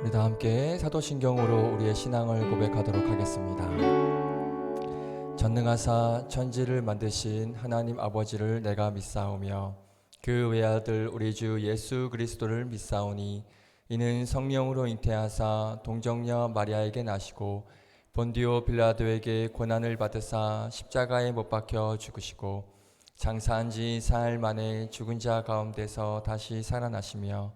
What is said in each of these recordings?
우리 다 함께 사도신경으로 우리의 신앙을 고백하도록 하겠습니다. 전능하사 천지를 만드신 하나님 아버지를 내가 믿사오며 그 외아들 우리 주 예수 그리스도를 믿사오니 이는 성령으로 잉태하사 동정녀 마리아에게 나시고 본디오 빌라도에게 고난을 받으사 십자가에 못 박혀 죽으시고 장사한 지 사흘 만에 죽은 자 가운데서 다시 살아나시며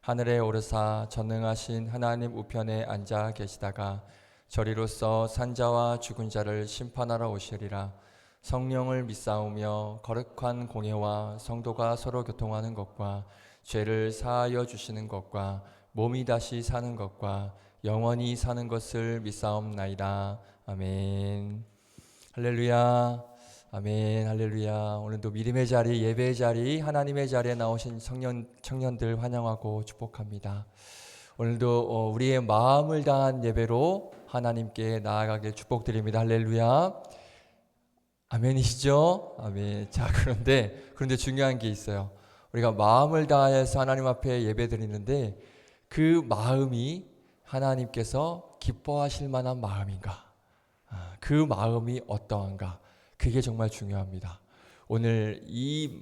하늘에 오르사 전능하신 하나님 우편에 앉아 계시다가 저리로서 산자와 죽은 자를 심판하러 오시리라. 성령을 믿사오며 거룩한 공예와 성도가 서로 교통하는 것과 죄를 사하여 주시는 것과 몸이 다시 사는 것과 영원히 사는 것을 믿사옵나이다. 아멘. 할렐루야. 아멘. 할렐루야. 오늘도 믿음의 자리, 예배의 자리, 하나님의 자리에 나오신 청년들 환영하고 축복합니다. 오늘도 우리의 마음을 다한 예배로 하나님께 나아가길 축복드립니다. 할렐루야. 아멘이시죠? 아멘. 자, 그런데 중요한 게 있어요. 우리가 마음을 다해서 하나님 앞에 예배 드리는데 그 마음이 하나님께서 기뻐하실 만한 마음인가? 그 마음이 어떠한가? 그게 정말 중요합니다. 오늘 이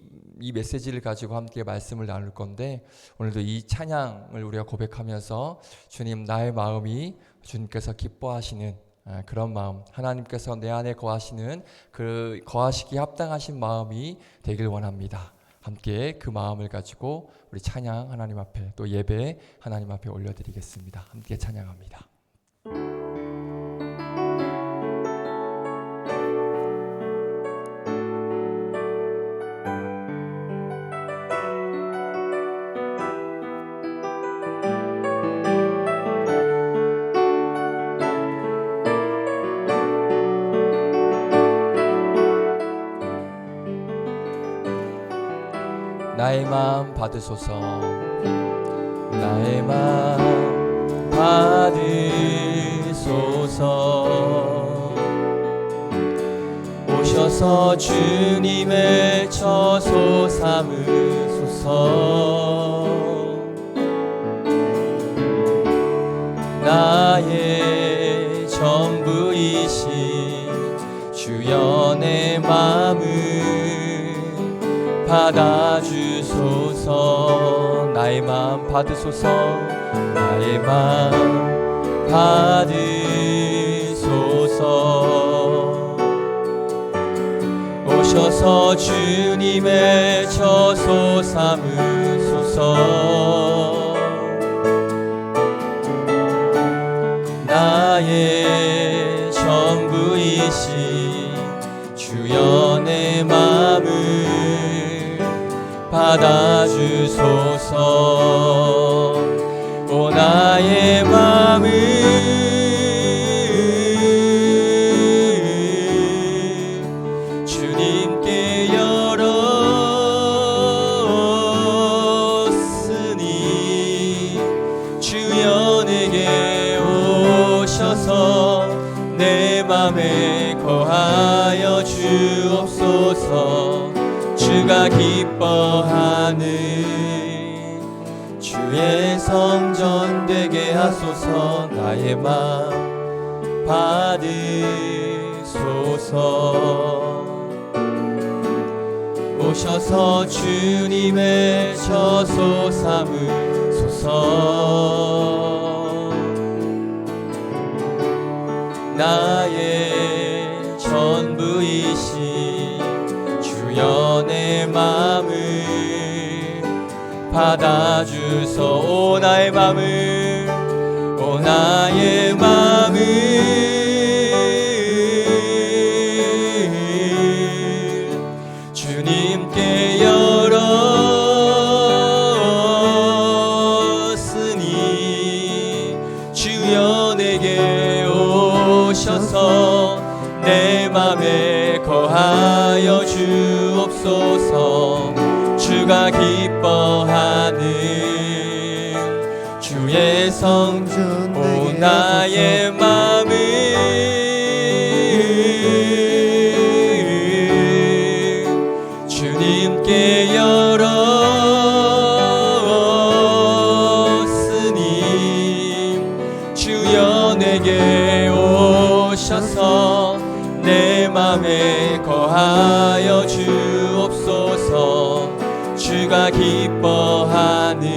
메시지를 가지고 함께 말씀을 나눌 건데 오늘도 이 찬양을 우리가 고백하면서 주님 나의 마음이 주님께서 기뻐하시는 그런 마음, 하나님께서 내 안에 거하시는 그 거하시기에 합당하신 마음이 되길 원합니다. 함께 그 마음을 가지고 우리 찬양 하나님 앞에 또 예배 하나님 앞에 올려드리겠습니다. 함께 찬양합니다. 나의 마음 받으소서. 나의 마음 받으소서. 오셔서 주님의 처소 삼으소서. 나의 전부이신 주여 내 마음을 받아주소서. 나의 마음 받으소서. 나의 마음 받으소서. 오셔서 주님의 처소 삼으소서. 나의 전부이신 주여 내 마음을 받아주소서. 오 나의 마음을 주님께 열었으니 주여 내게 오셔서 내 맘에 거하여 주옵소서. 주가 기뻐하는 주의 성전 되게 하소서. 나의 마음 받으소서. 오 오셔서 주님의 저소 삼으소서. 나의 전부이신 주여 내 맘을 받아주소. 오 나의 맘을, 오 나의 맘을 주님께 열었으니 주여 내게 오셔서 내 맘에 거하여 주옵소서. 주가 기뻐하는 주의 성전 오 나의 맘을 주님께 열었으니 주여 내게 오셔서 내 맘에 거하여 주옵소서. 주가 기뻐하는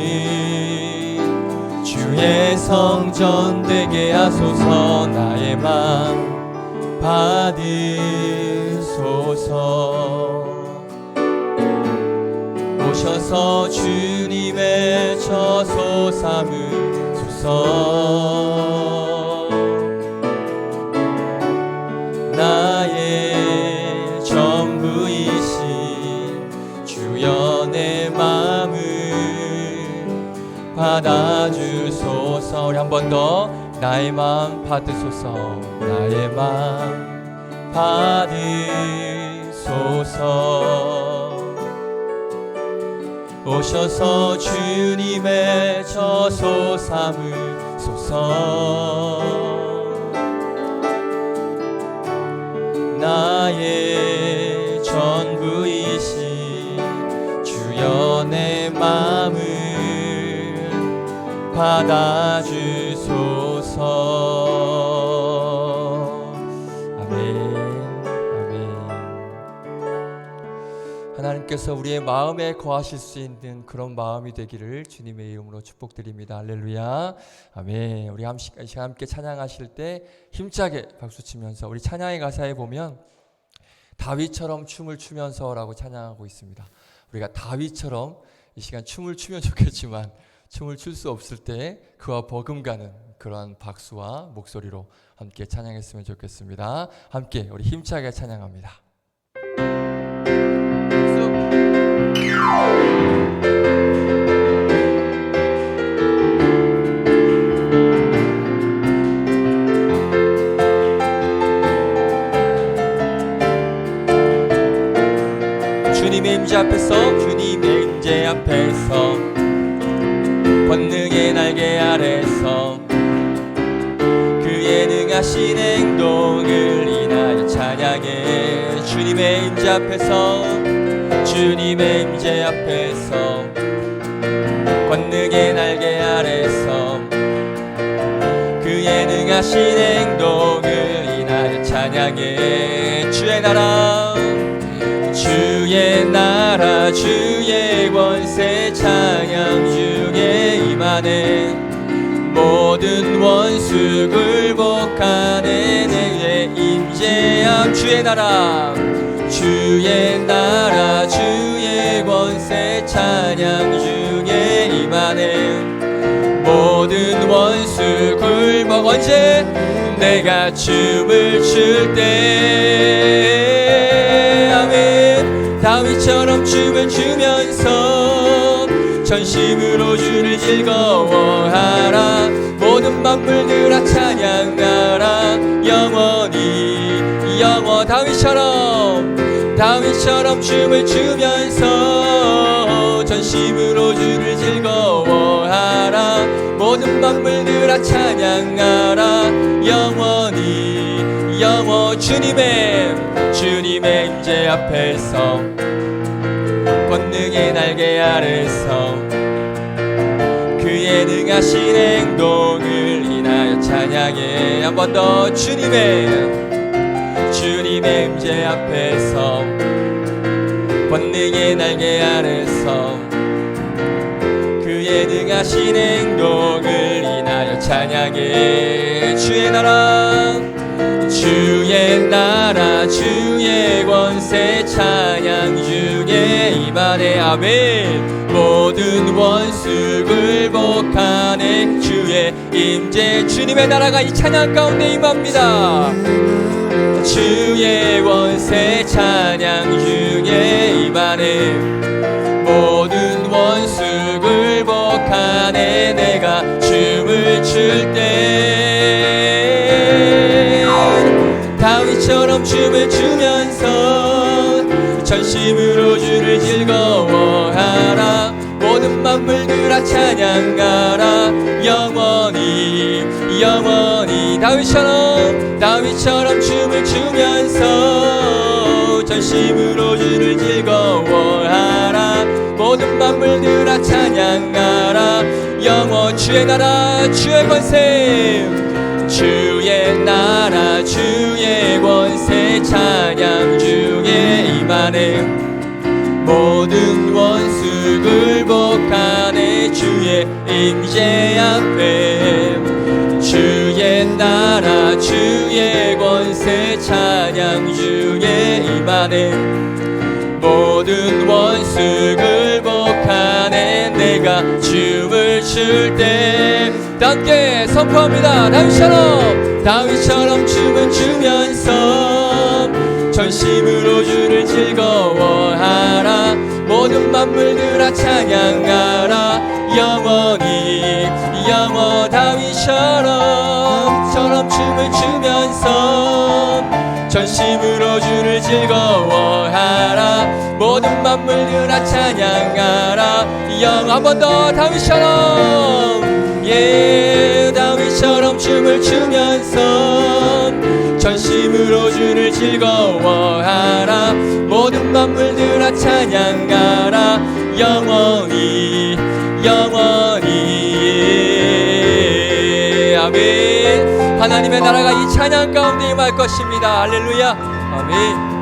주의 성전 되게 하소서. 나의 맘 받으소서. 오셔서 주님의 저소 삼으소서. 나의 전부이신 주여 내 맘을 받아주소서. 우리 한 번 더 나의 맘 받으소서. 나의 맘 받으소서. 오셔서 주님의 저소 삼으소서. 나의 전부이신 주여 내 맘을 받아주소서. 아멘. 아멘. 하나님께서 우리의 마음에 거하실 수 있는 그런 마음이 되기를 주님의 이름으로 축복드립니다. 할렐루야. 아멘. 우리 함께 찬양하실 때 힘차게 박수치면서, 우리 찬양의 가사에 보면 다윗처럼 춤을 추면서라고 찬양하고 있습니다. 우리가 다윗처럼 이 시간 춤을 추면 좋겠지만 춤을 출 수 없을 때 그와 버금가는 그러한 박수와 목소리로 함께 찬양했으면 좋겠습니다. 함께 우리 힘차게 찬양합니다. 주님의 임재 앞에서, 주님의 임재 앞에서, 권능의 날개 아래서 그의 능하신 행동을 인하여 찬양해. 주님의 임재 앞에서, 주님의 임재 앞에서, 권능의 날개 아래서 그의 능하신 행동을 인하여 찬양해. 주의 나라, 주의 나라, 주의 권세 찬양 중에 임하네. 모든 원수 굴복하네. 내 임재함. 주의 나라, 주의 나라, 주의 권세 찬양 중에 임하네. 모든 원수 굴복. 언제? 내가 춤을 출 때. 아멘. 다윗처럼 춤을 추면서 전심으로 주를 즐거워하라. 모든 만물들아 찬양하라. 영원히 영원. 다윗처럼 춤을 추면서 전심으로 주를 즐거워하라. 모든 만물들아 찬양하라. 영원히 영원. 주님의 임재 앞에서, 권능의 날개 아래서 그의 능하신 행동을 인하여 찬양해. 한 번 더. 주님의 임재 앞에서, 권능의 날개 아래서 그의 능하신 행동을 인하여 찬양해. 주의 나라 주의 권세 찬양 중에 임하네. 아멘. 모든 원수 굴복하네. 주의 임재 주님의 나라가 이 찬양 가운데 임합니다. 주의 권세 찬양 중에 임하네. 모든 원수 굴복하네. 내가 춤을 출 때 다윗처럼 춤을 추면서 전심으로 주를 즐거워하라. 모든 만물들아 찬양하라. 영원히 영원히 다윗처럼 춤을 추면서 전심으로 주를 즐거워하라. 모든 만물들아 찬양하라. 영원 주의 나라 주의 권세 주의 나라 주의 권세 찬양 중에 임하네. 모든 원수 굴복하네. 주의 임재 앞에 주의 나라 주의 권세 찬양 중에 임하네. 모든 원수 굴복하네. 내가 춤을 출 때 함께 선포합니다. 다윗처럼 춤을 추면서 전심으로 주를 즐거워하라. 모든 만물들아 찬양하라. 영원히 영원 다윗처럼 춤을 추면서 전심으로 주를 즐거워하라. 모든 만물들아 찬양하라. 한 번 더 다윗처럼 다윗처럼 춤을 추면서 전심으로 주를 즐거워하라. 모든 만물들아 찬양하라. 영원히 영원히 아멘. 하나님의 나라가 이 찬양 가운데 임할 것입니다. 할렐루야. 아멘.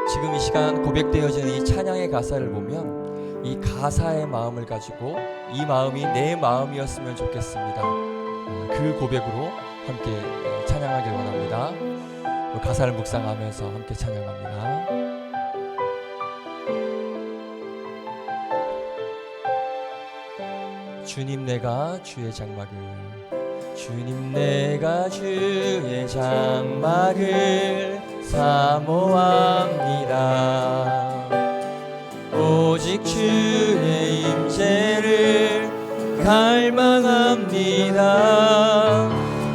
지금 이 시간 고백되어지는 이 찬양의 가사를 보면 이 가사의 마음을 가지고 이 마음이 내 마음이었으면 좋겠습니다. 그 고백으로 함께 찬양하길 원합니다. 가사를 묵상하면서 함께 찬양합니다. 주님 내가 주의 장막을 주님 내가 주의 장막을 사모합니다. 오직 주의 임재를 갈망합니다.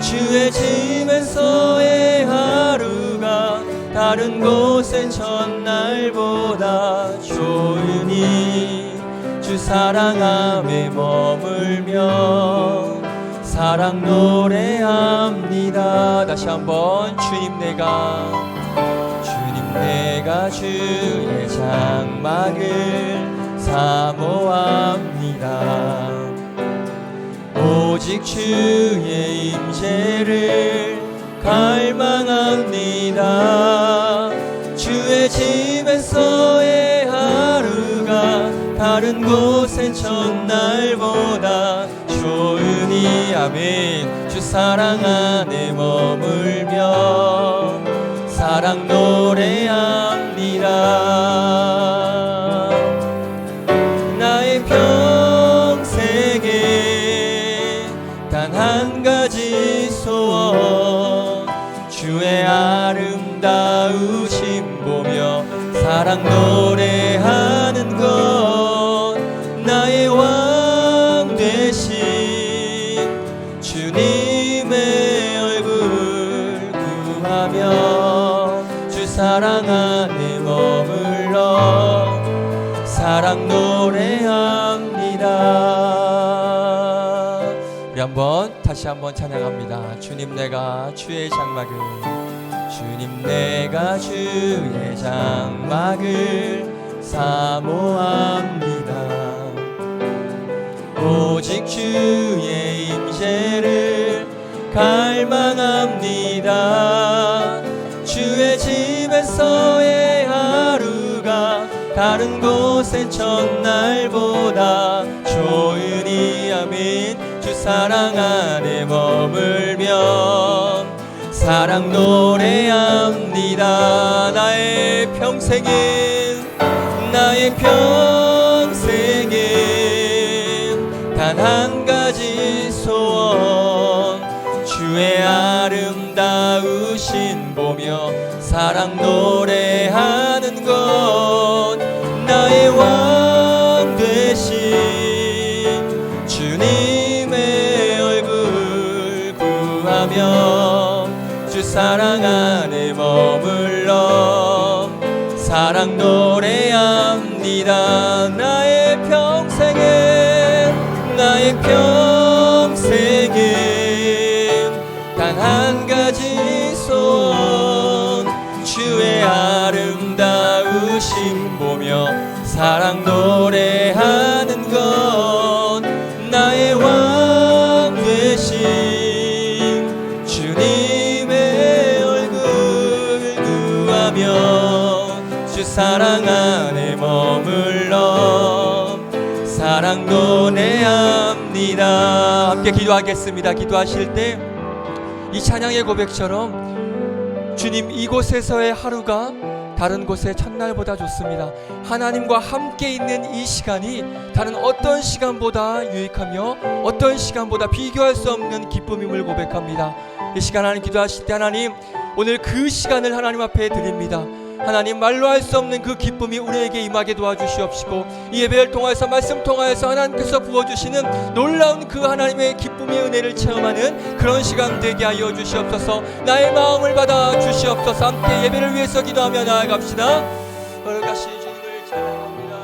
주의 집에서의 하루가 다른 곳의 첫날보다 좋으니 주 사랑함에 머물며 사랑 노래합니다. 다시 한번 주님 내가 주의 장막을 사모합니다. 오직 주의 임재를 갈망합니다. 주의 집에서의 하루가 다른 곳의 첫날보다 좋으니 아멘. 주 사랑 안에 머물며 사랑 노래합니다. 나의 평생에 단 한 가지 소원 주의 아름다우심 보며 사랑 노래하는 것 나의 왕 되신 주님의 얼굴 구하며 주 사랑 안에 머물러 사랑 노래합니다. 우리 다시 한번 찬양합니다. 주님 내가 주의 장막을 주님 내가 주의 장막을 장막을 사모합니다. 오직 주의 임재를 갈망합니다. 주의 집에서의 하루가 다른 곳의 첫날보다 좋으니 아멘. 주 사랑 안에 머물면 사랑 노래합니다. 나의 평생은 단 한 가지 소원, 주의 아름다우신 보며 사랑 노래하는 것. 나의 왕 되신 주님의 얼굴 구하며 주 사랑 안에 머물러 사랑 노래합니다. 나의 평생은 단 한 가지 소원, 주의 아름다우심 보며 사랑 노래하는 것. 나의 왕 되신 주님의 얼굴 구하며 주 사랑 안에 머물러 사랑 노래합니다. 함께 기도하겠습니다. 기도하실 때 이 찬양의 고백처럼 주님, 이곳에서의 하루가 다른 곳의 첫날보다 좋습니다. 하나님과 함께 있는 이 시간이 다른 어떤 시간보다 유익하며 어떤 시간보다 비교할 수 없는 기쁨임을 고백합니다. 이 시간 하나님 기도하실 때 하나님, 오늘 그 시간을 하나님 앞에 드립니다. 하나님, 말로 할 수 없는 그 기쁨이 우리에게 임하게 도와주시옵시고, 이 예배를 통해서 말씀 통하여서 하나님께서 부어주시는 놀라운 그 하나님의 기쁨의 은혜를 체험하는 그런 시간 되게 하여 주시옵소서. 나의 마음을 받아 주시옵소서. 함께 예배를 위해서 기도하며 나아갑시다. 거룩하신 주님을 찬양합니다.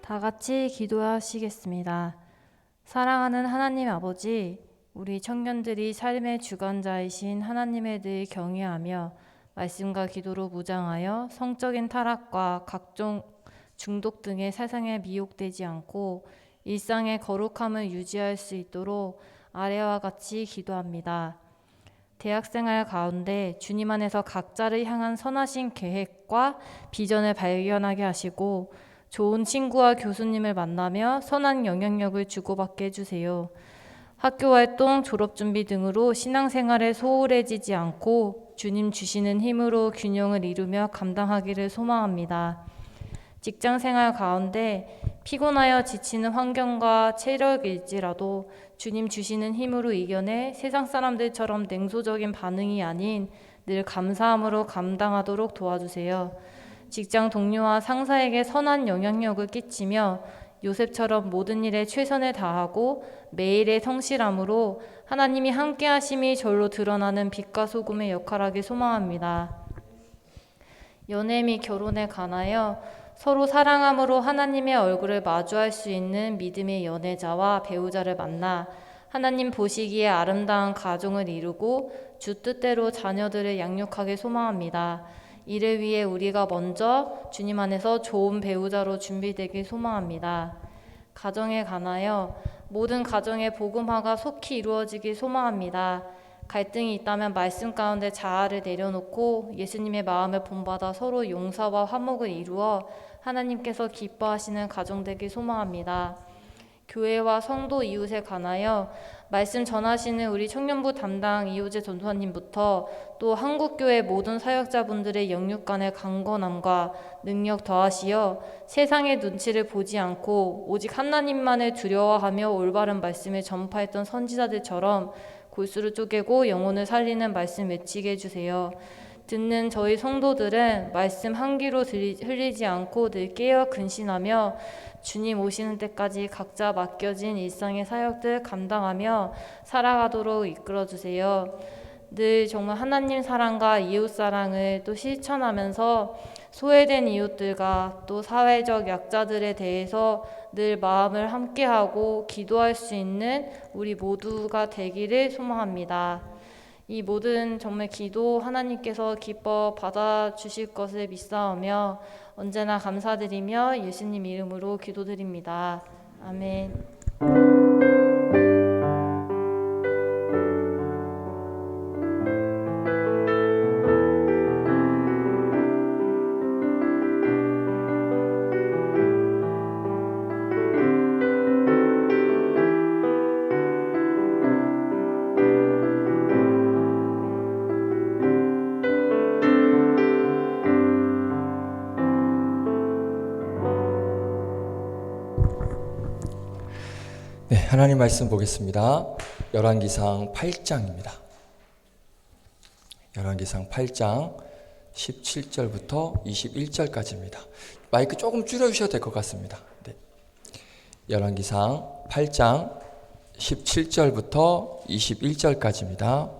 다 같이 기도하시겠습니다. 사랑하는 하나님 아버지, 우리 청년들이 삶의 주관자이신 하나님을 늘 경외하며 말씀과 기도로 무장하여 성적인 타락과 각종 중독 등의 세상에 미혹되지 않고 일상의 거룩함을 유지할 수 있도록 아래와 같이 기도합니다. 대학생활 가운데 주님 안에서 각자를 향한 선하신 계획과 비전을 발견하게 하시고 좋은 친구와 교수님을 만나며 선한 영향력을 주고받게 해주세요. 학교활동, 졸업준비 등으로 신앙생활에 소홀해지지 않고 주님 주시는 힘으로 균형을 이루며 감당하기를 소망합니다. 직장생활 가운데 피곤하여 지치는 환경과 체력일지라도 주님 주시는 힘으로 이겨내 세상 사람들처럼 냉소적인 반응이 아닌 늘 감사함으로 감당하도록 도와주세요. 직장 동료와 상사에게 선한 영향력을 끼치며 요셉처럼 모든 일에 최선을 다하고 매일의 성실함으로 하나님이 함께 하심이 절로 드러나는 빛과 소금의 역할하기 소망합니다. 연애 및 결혼에 관하여 서로 사랑함으로 하나님의 얼굴을 마주할 수 있는 믿음의 연애자와 배우자를 만나 하나님 보시기에 아름다운 가정을 이루고 주 뜻대로 자녀들을 양육하길 소망합니다. 이를 위해 우리가 먼저 주님 안에서 좋은 배우자로 준비되길 소망합니다. 가정에 관하여 모든 가정의 복음화가 속히 이루어지길 소망합니다. 갈등이 있다면 말씀 가운데 자아를 내려놓고 예수님의 마음을 본받아 서로 용서와 화목을 이루어 하나님께서 기뻐하시는 가정 되길 소망합니다. 교회와 성도 이웃에 관하여 말씀 전하시는 우리 청년부 담당 이호재 전도사님부터 또 한국교회 모든 사역자분들의 영육간의 강건함과 능력 더하시어 세상의 눈치를 보지 않고 오직 하나님만을 두려워하며 올바른 말씀을 전파했던 선지자들처럼 골수를 쪼개고 영혼을 살리는 말씀 외치게 해주세요. 듣는 저희 성도들은 말씀 한 귀로 흘리지 않고 늘 깨어 근신하며 주님 오시는 때까지 각자 맡겨진 일상의 사역들 감당하며 살아가도록 이끌어주세요. 늘 정말 하나님 사랑과 이웃 사랑을 또 실천하면서 소외된 이웃들과 또 사회적 약자들에 대해서 늘 마음을 함께하고 기도할 수 있는 우리 모두가 되기를 소망합니다. 이 모든 정말 기도 하나님께서 기뻐 받아주실 것을 믿사오며 언제나 감사드리며 예수님 이름으로 기도드립니다. 아멘. 네, 하나님 말씀 보겠습니다. 열왕기상 8장입니다. 열왕기상 8장 17절부터 21절까지입니다. 마이크 조금 줄여주셔도 될 것 같습니다. 네. 열왕기상 8장 17절부터 21절까지입니다.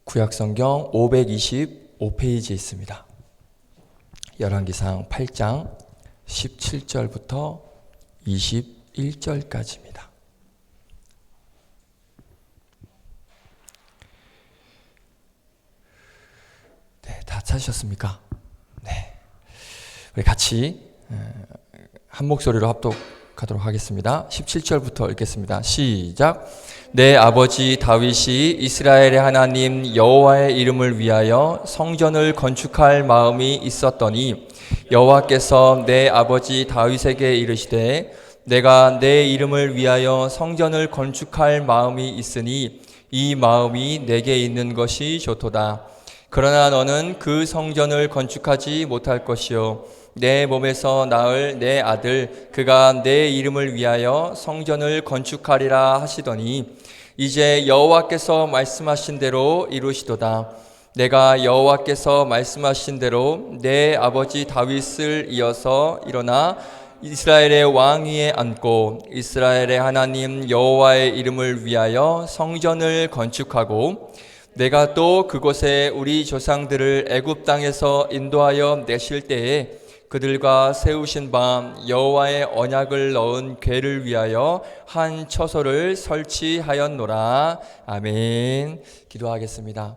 구약성경 525페이지에 있습니다. 열왕기상 8장 17절부터 21절까지입니다. 네, 다 찾으셨습니까? 네. 우리 같이 한 목소리로 합독하도록 하겠습니다. 17절부터 읽겠습니다. 시작. 내 아버지 다윗이 이스라엘의 하나님 여호와의 이름을 위하여 성전을 건축할 마음이 있었더니 여호와께서 내 아버지 다윗에게 이르시되 내가 내 이름을 위하여 성전을 건축할 마음이 있으니 이 마음이 내게 있는 것이 좋도다. 그러나 너는 그 성전을 건축하지 못할 것이요 내 몸에서 낳을 내 아들 그가 내 이름을 위하여 성전을 건축하리라 하시더니 이제 여호와께서 말씀하신 대로 이루시도다. 내가 여호와께서 말씀하신 대로 내 아버지 다윗을 이어서 일어나 이스라엘의 왕 위에 앉고 이스라엘의 하나님 여호와의 이름을 위하여 성전을 건축하고 내가 또 그곳에 우리 조상들을 애굽 땅에서 인도하여 내실 때에 그들과 세우신 바 여호와의 언약을 넣은 궤를 위하여 한 처소를 설치하였노라. 아멘. 기도하겠습니다.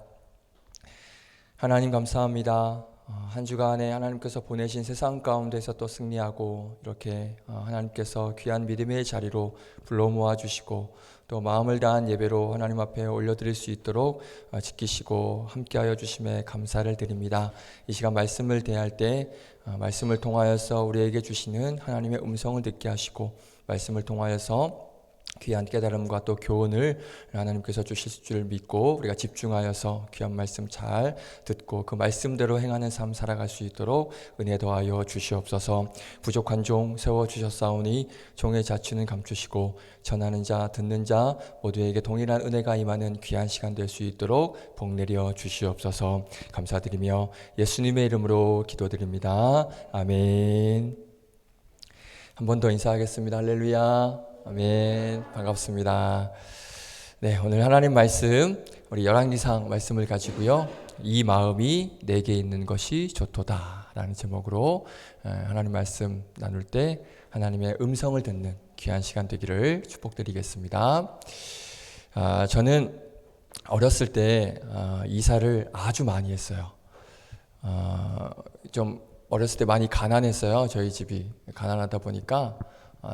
하나님 감사합니다. 한 주간에 하나님께서 보내신 세상 가운데서 또 승리하고 이렇게 하나님께서 귀한 믿음의 자리로 불러 모아주시고 또 마음을 다한 예배로 하나님 앞에 올려드릴 수 있도록 지키시고 함께하여 주심에 감사를 드립니다. 이 시간 말씀을 대할 때 말씀을 통하여서 우리에게 주시는 하나님의 음성을 듣게 하시고 말씀을 통하여서 귀한 깨달음과 또 교훈을 하나님께서 주실 줄 믿고 우리가 집중하여서 귀한 말씀 잘 듣고 그 말씀대로 행하는 삶 살아갈 수 있도록 은혜 더하여 주시옵소서. 부족한 종 세워주셨사오니 종의 자취는 감추시고 전하는 자 듣는 자 모두에게 동일한 은혜가 임하는 귀한 시간 될 수 있도록 복 내려 주시옵소서. 감사드리며 예수님의 이름으로 기도드립니다. 아멘. 한 번 더 인사하겠습니다. 할렐루야. 아멘. 반갑습니다. 네, 오늘 하나님 말씀 우리 열왕기상 말씀을 가지고요. 이 마음이 내게 있는 것이 좋도다 라는 제목으로 하나님 말씀 나눌 때 하나님의 음성을 듣는 귀한 시간 되기를 축복드리겠습니다. 저는 어렸을 때 이사를 아주 많이 했어요. 좀 어렸을 때 많이 가난했어요. 저희 집이 가난하다 보니까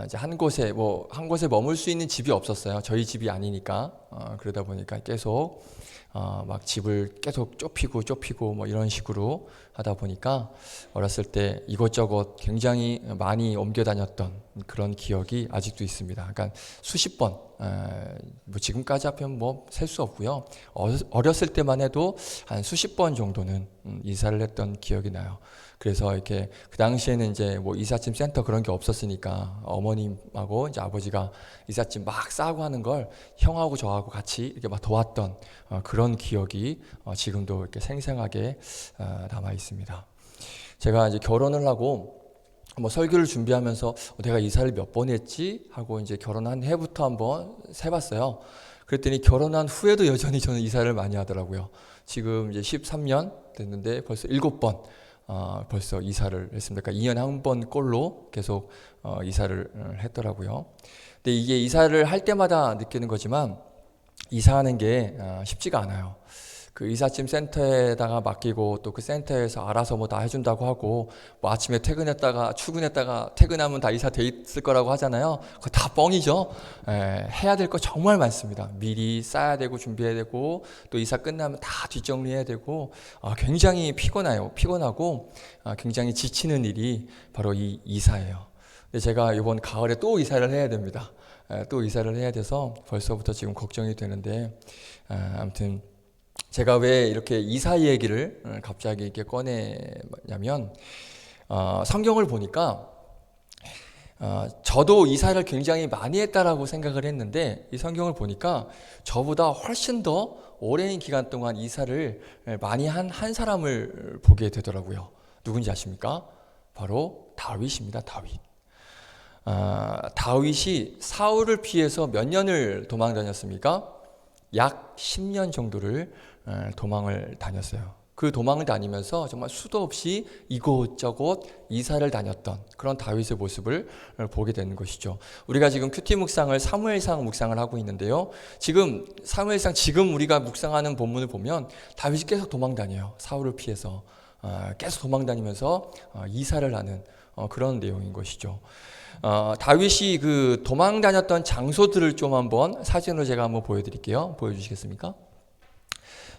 이제 한 곳에 머물 수 있는 집이 없었어요. 저희 집이 아니니까. 그러다 보니까 계속 막 집을 계속 좁히고 뭐 이런 식으로 하다 보니까 어렸을 때 이것저것 굉장히 많이 옮겨 다녔던 그런 기억이 아직도 있습니다. 그러니까 수십 번, 뭐 지금까지 하면 뭐 셀 수 없고요. 어렸을 때만 해도 한 수십 번 정도는 이사를 했던 기억이 나요. 그래서 이렇게 그 당시에는 이제 뭐 이삿짐 센터 그런 게 없었으니까 어머님하고 이제 아버지가 이삿짐 막 싸고 하는 걸 형하고 저하고 같이 이렇게 막 도왔던 그런 기억이 지금도 이렇게 생생하게 남아 있습니다. 제가 이제 결혼을 하고 뭐 설교를 준비하면서 내가 이사를 몇 번 했지 하고 이제 결혼한 해부터 한번 세봤어요. 그랬더니 결혼한 후에도 여전히 저는 이사를 많이 하더라고요. 지금 이제 13년 됐는데 벌써 7번 벌써 이사를 했습니다. 그러니까 2년에 한 번 꼴로 계속 이사를 했더라고요. 근데 이게 이사를 할 때마다 느끼는 거지만 이사하는 게 쉽지가 않아요. 그 이삿짐 센터에다가 맡기고 또 그 센터에서 알아서 뭐 다 해준다고 하고 뭐 아침에 출근했다가 퇴근하면 다 이사 돼 있을 거라고 하잖아요. 그거 다 뻥이죠. 해야 될 거 정말 많습니다. 미리 싸야 되고 준비해야 되고 또 이사 끝나면 다 뒷정리해야 되고 굉장히 피곤하고 굉장히 지치는 일이 바로 이 이사예요. 근데 제가 이번 가을에 또 이사를 해야 됩니다. 또 이사를 해야 돼서 벌써부터 지금 걱정이 되는데 아무튼 제가 왜 이렇게 이사 얘기를 갑자기 이렇게 꺼내냐면 성경을 보니까 저도 이사를 굉장히 많이 했다라고 생각을 했는데 이 성경을 보니까 저보다 훨씬 더 오랜 기간 동안 이사를 많이 한 사람을 보게 되더라고요. 누군지 아십니까? 바로 다윗입니다. 다윗이 사울을 피해서 몇 년을 도망 다녔습니까? 약 10년 정도를 도망을 다녔어요. 그 도망을 다니면서 정말 수도 없이 이곳저곳 이사를 다녔던 그런 다윗의 모습을 보게 되는 것이죠. 우리가 지금 큐티 묵상을 사무엘상 묵상을 하고 있는데요. 지금 사무엘상 지금 우리가 묵상하는 본문을 보면 다윗이 계속 도망 다녀요. 사울을 피해서 계속 도망 다니면서 이사를 하는 그런 내용인 것이죠. 다윗이 그 도망 다녔던 장소들을 좀 한번 사진으로 제가 한번 보여드릴게요. 보여주시겠습니까?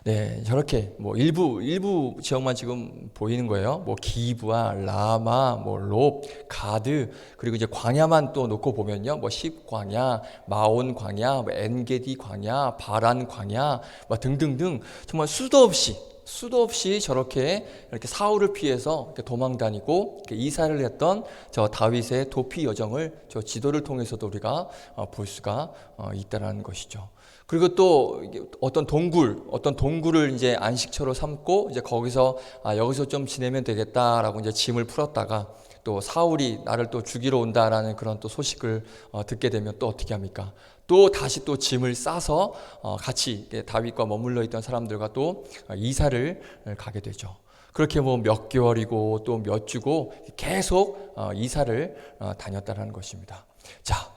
네, 저렇게 뭐 일부 지역만 지금 보이는 거예요. 뭐 기브아, 라마, 뭐 롭, 가드, 그리고 이제 광야만 또 놓고 보면요. 뭐 십광야, 마온 광야, 뭐 엔게디 광야, 바란 광야, 뭐 등등등 정말 수도 없이 저렇게 이렇게 사울을 피해서 이렇게 도망 다니고 이렇게 이사를 했던 저 다윗의 도피 여정을 저 지도를 통해서도 우리가 볼 수가 있다라는 것이죠. 그리고 또 어떤 동굴을 이제 안식처로 삼고 이제 거기서 여기서 좀 지내면 되겠다라고 이제 짐을 풀었다가 또 사울이 나를 또 죽이러 온다라는 그런 또 소식을 듣게 되면 또 어떻게 합니까? 또 다시 또 짐을 싸서 같이 다윗과 머물러 있던 사람들과 또 이사를 가게 되죠. 그렇게 뭐 몇 개월이고 또 몇 주고 계속 이사를 다녔다는 것입니다. 자,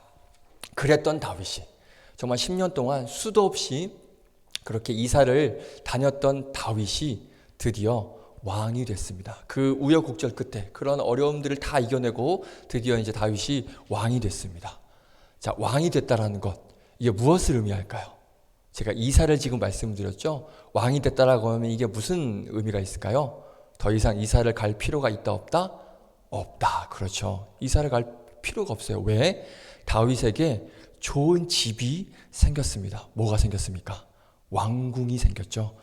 그랬던 다윗이 정말 10년 동안 수도 없이 그렇게 이사를 다녔던 다윗이 드디어 왕이 됐습니다. 그 우여곡절 끝에 그런 어려움들을 다 이겨내고 드디어 이제 다윗이 왕이 됐습니다. 자, 왕이 됐다라는 것, 이게 무엇을 의미할까요? 제가 이사를 지금 말씀드렸죠. 왕이 됐다라고 하면 이게 무슨 의미가 있을까요? 더 이상 이사를 갈 필요가 있다 없다? 없다. 그렇죠. 이사를 갈 필요가 없어요. 왜? 다윗에게 좋은 집이 생겼습니다. 뭐가 생겼습니까? 왕궁이 생겼죠.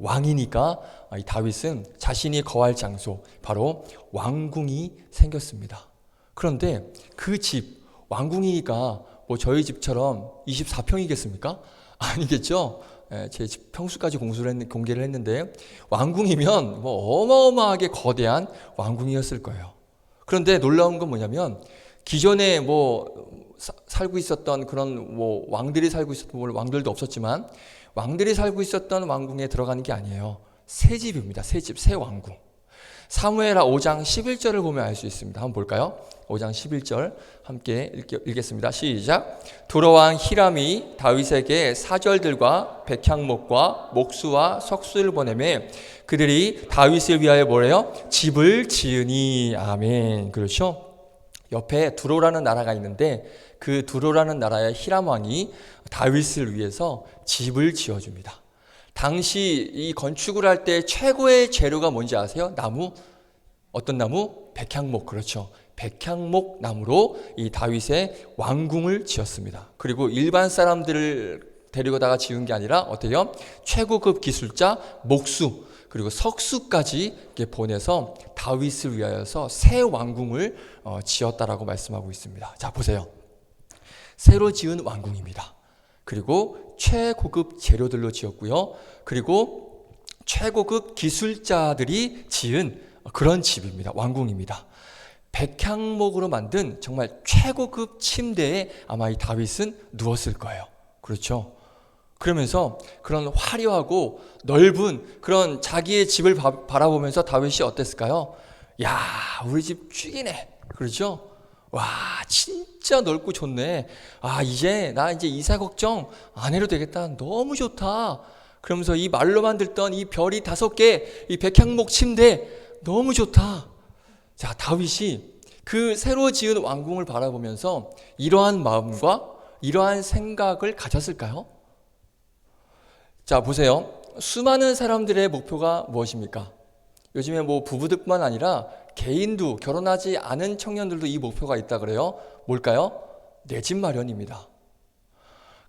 왕이니까 이 다윗은 자신이 거할 장소, 바로 왕궁이 생겼습니다. 그런데 그 집, 왕궁이니까 뭐 저희 집처럼 24평이겠습니까? 아니겠죠. 제 집 평수까지 공개를 했는데 왕궁이면 뭐 어마어마하게 거대한 왕궁이었을 거예요. 그런데 놀라운 건 뭐냐면 기존에 뭐 살고 있었던 그런 뭐 왕들이 살고 있었던, 물론 왕들도 없었지만 왕들이 살고 있었던 왕궁에 들어가는 게 아니에요. 새 집입니다. 새 집, 새 왕궁. 사무엘하 5장 11절을 보면 알 수 있습니다. 한번 볼까요? 5장 11절 함께 읽겠습니다. 시작. 두로왕 히람이 다윗에게 사절들과 백향목과 목수와 석수를 보내매 그들이 다윗을 위하여 뭐래요? 집을 지으니. 아멘. 그렇죠? 옆에 두로라는 나라가 있는데 그 두로라는 나라의 히람 왕이 다윗을 위해서 집을 지어줍니다. 당시 이 건축을 할 때 최고의 재료가 뭔지 아세요? 나무? 어떤 나무? 백향목. 그렇죠. 백향목 나무로 이 다윗의 왕궁을 지었습니다. 그리고 일반 사람들을 데리고다가 지은 게 아니라 어때요? 최고급 기술자 목수 그리고 석수까지 이렇게 보내서 다윗을 위하여서 새 왕궁을 지었다라고 말씀하고 있습니다. 자, 보세요. 새로 지은 왕궁입니다. 그리고 최고급 재료들로 지었고요. 그리고 최고급 기술자들이 지은 그런 집입니다. 왕궁입니다. 백향목으로 만든 정말 최고급 침대에 아마 이 다윗은 누웠을 거예요. 그렇죠? 그러면서 그런 화려하고 넓은 그런 자기의 집을 바라보면서 다윗이 어땠을까요? 야, 우리 집 죽이네. 그렇죠? 와, 진짜 넓고 좋네. 아, 이제 이사 걱정 안 해도 되겠다. 너무 좋다. 그러면서 이 말로만 듣던 이 별이 5개, 이 백향목 침대 너무 좋다. 자, 다윗이 그 새로 지은 왕궁을 바라보면서 이러한 마음과 이러한 생각을 가졌을까요? 자, 보세요. 수많은 사람들의 목표가 무엇입니까? 요즘에 뭐 부부들뿐만 아니라 개인도 결혼하지 않은 청년들도 이 목표가 있다 그래요. 뭘까요? 내 집 마련입니다.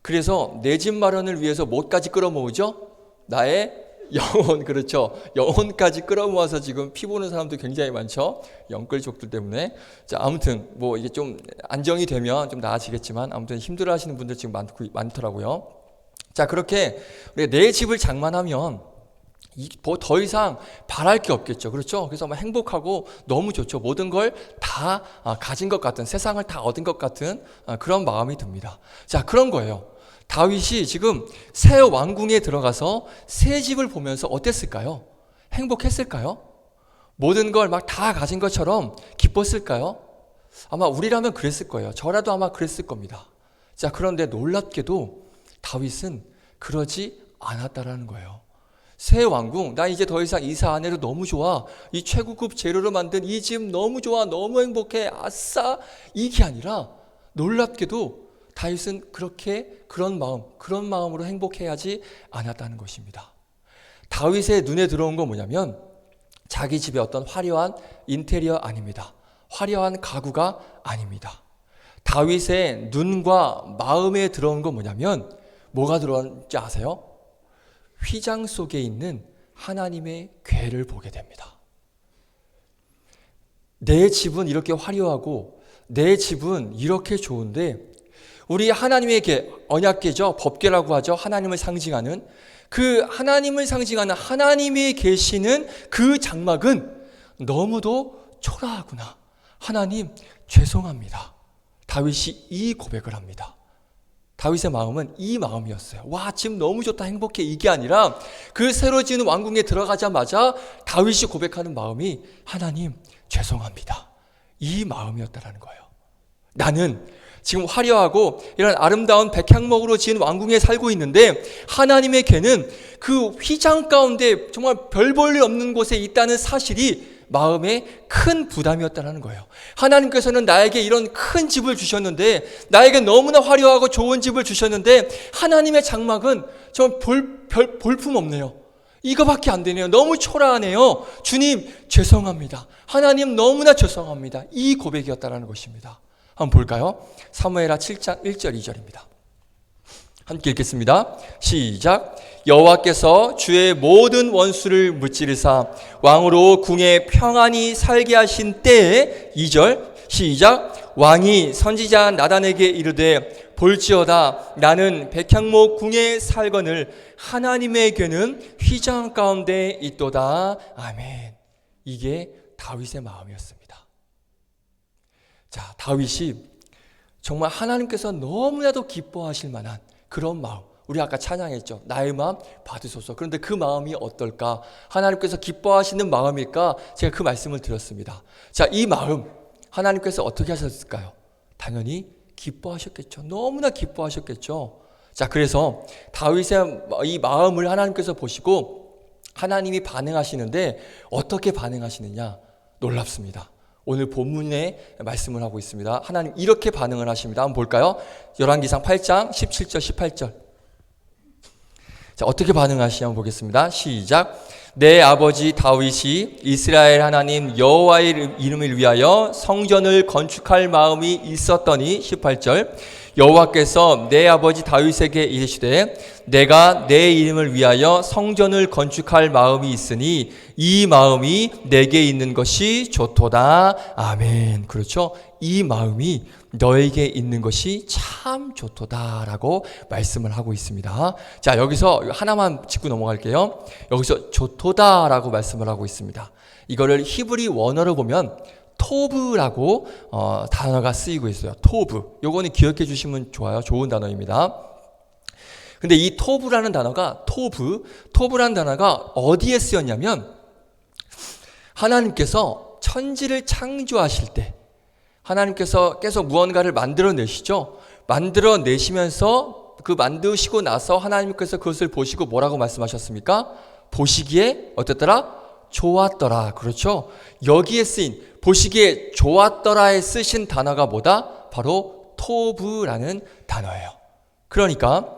그래서 내 집 마련을 위해서 뭐까지 끌어모으죠? 나의 영혼. 그렇죠. 영혼까지 끌어모아서 지금 피 보는 사람도 굉장히 많죠. 영끌족들 때문에. 자, 아무튼 뭐 이게 좀 안정이 되면 좀 나아지겠지만 아무튼 힘들어 하시는 분들 지금 많더라고요. 자, 그렇게 우리가 내 집을 장만하면 더 이상 바랄 게 없겠죠. 그렇죠? 그래서 막 행복하고 너무 좋죠. 모든 걸 다 가진 것 같은, 세상을 다 얻은 것 같은 그런 마음이 듭니다. 자, 그런 거예요. 다윗이 지금 새 왕궁에 들어가서 새 집을 보면서 어땠을까요? 행복했을까요? 모든 걸 막 다 가진 것처럼 기뻤을까요? 아마 우리라면 그랬을 거예요. 저라도 아마 그랬을 겁니다. 자, 그런데 놀랍게도 다윗은 그러지 않았다라는 거예요. 새 왕궁, 나 이제 더 이상 이사 안 해도 너무 좋아. 이 최고급 재료로 만든 이 집 너무 좋아. 너무 행복해. 아싸. 이게 아니라 놀랍게도 다윗은 그런 마음으로 행복해하지 않았다는 것입니다. 다윗의 눈에 들어온 건 뭐냐면 자기 집에 어떤 화려한 인테리어 아닙니다. 화려한 가구가 아닙니다. 다윗의 눈과 마음에 들어온 건 뭐냐면 뭐가 들어온지 아세요? 휘장 속에 있는 하나님의 궤를 보게 됩니다. 내 집은 이렇게 화려하고 내 집은 이렇게 좋은데 우리 하나님의 궤, 언약궤죠. 법궤라고 하죠. 하나님을 상징하는 그 하나님을 상징하는 하나님이 계시는 그 장막은 너무도 초라하구나. 하나님 죄송합니다. 다윗이 이 고백을 합니다. 다윗의 마음은 이 마음이었어요. 와, 집 너무 좋다, 행복해. 이게 아니라 그 새로 지은 왕궁에 들어가자마자 다윗이 고백하는 마음이 하나님 죄송합니다. 이 마음이었다라는 거예요. 나는 지금 화려하고 이런 아름다운 백향목으로 지은 왕궁에 살고 있는데 하나님의 궤는 그 휘장 가운데 정말 별 볼 일 없는 곳에 있다는 사실이 마음에 큰 부담이었다는 거예요. 하나님께서는 나에게 이런 큰 집을 주셨는데 나에게 너무나 화려하고 좋은 집을 주셨는데 하나님의 장막은 정말 볼품 없네요. 이거밖에 안 되네요. 너무 초라하네요. 주님 죄송합니다. 하나님 너무나 죄송합니다. 이 고백이었다는 것입니다. 한번 볼까요? 사무엘하 7장 1절 2절입니다. 함께 읽겠습니다. 시작. 여호와께서 주의 모든 원수를 무찌르사 왕으로 궁에 평안히 살게 하신 때에 2절 시작. 왕이 선지자 나단에게 이르되 볼지어다 나는 백향목 궁에 살거늘 하나님의 궤는 휘장 가운데 있도다. 아멘. 이게 다윗의 마음이었습니다. 자, 다윗이 정말 하나님께서 너무나도 기뻐하실 만한 그런 마음, 우리 아까 찬양했죠. 나의 마음 받으소서. 그런데 그 마음이 어떨까? 하나님께서 기뻐하시는 마음일까? 제가 그 말씀을 드렸습니다. 자, 이 마음 하나님께서 어떻게 하셨을까요? 당연히 기뻐하셨겠죠. 너무나 기뻐하셨겠죠. 자, 그래서 다윗의 이 마음을 하나님께서 보시고 하나님이 반응하시는데 어떻게 반응하시느냐? 놀랍습니다. 오늘 본문에 말씀을 하고 있습니다. 하나님 이렇게 반응을 하십니다. 한번 볼까요? 열왕기상 8장 17절 18절. 자, 어떻게 반응하시냐 한번 보겠습니다. 시작. 내 아버지 다윗이 이스라엘 하나님 여호와의 이름을 위하여 성전을 건축할 마음이 있었더니 18절. 여호와께서 내 아버지 다윗에게 이르시되 내가 내 이름을 위하여 성전을 건축할 마음이 있으니 이 마음이 내게 있는 것이 좋도다. 아멘. 그렇죠? 이 마음이 너에게 있는 것이 참 좋도다라고 말씀을 하고 있습니다. 자, 여기서 하나만 짚고 넘어갈게요. 여기서 좋도다라고 말씀을 하고 있습니다. 이거를 히브리 원어로 보면 토브라고 단어가 쓰이고 있어요. 토브. 요거는 기억해 주시면 좋아요. 좋은 단어입니다. 근데 이 토브라는 단어가 토브라는 단어가 어디에 쓰였냐면 하나님께서 천지를 창조하실 때 하나님께서 계속 무언가를 만들어내시죠. 만들어내시면서 그 만드시고 나서 하나님께서 그것을 보시고 뭐라고 말씀하셨습니까? 보시기에 어땠더라? 좋았더라. 그렇죠? 여기에 쓰인 보시기에 좋았더라에 쓰신 단어가 뭐다? 바로 토브라는 단어예요. 그러니까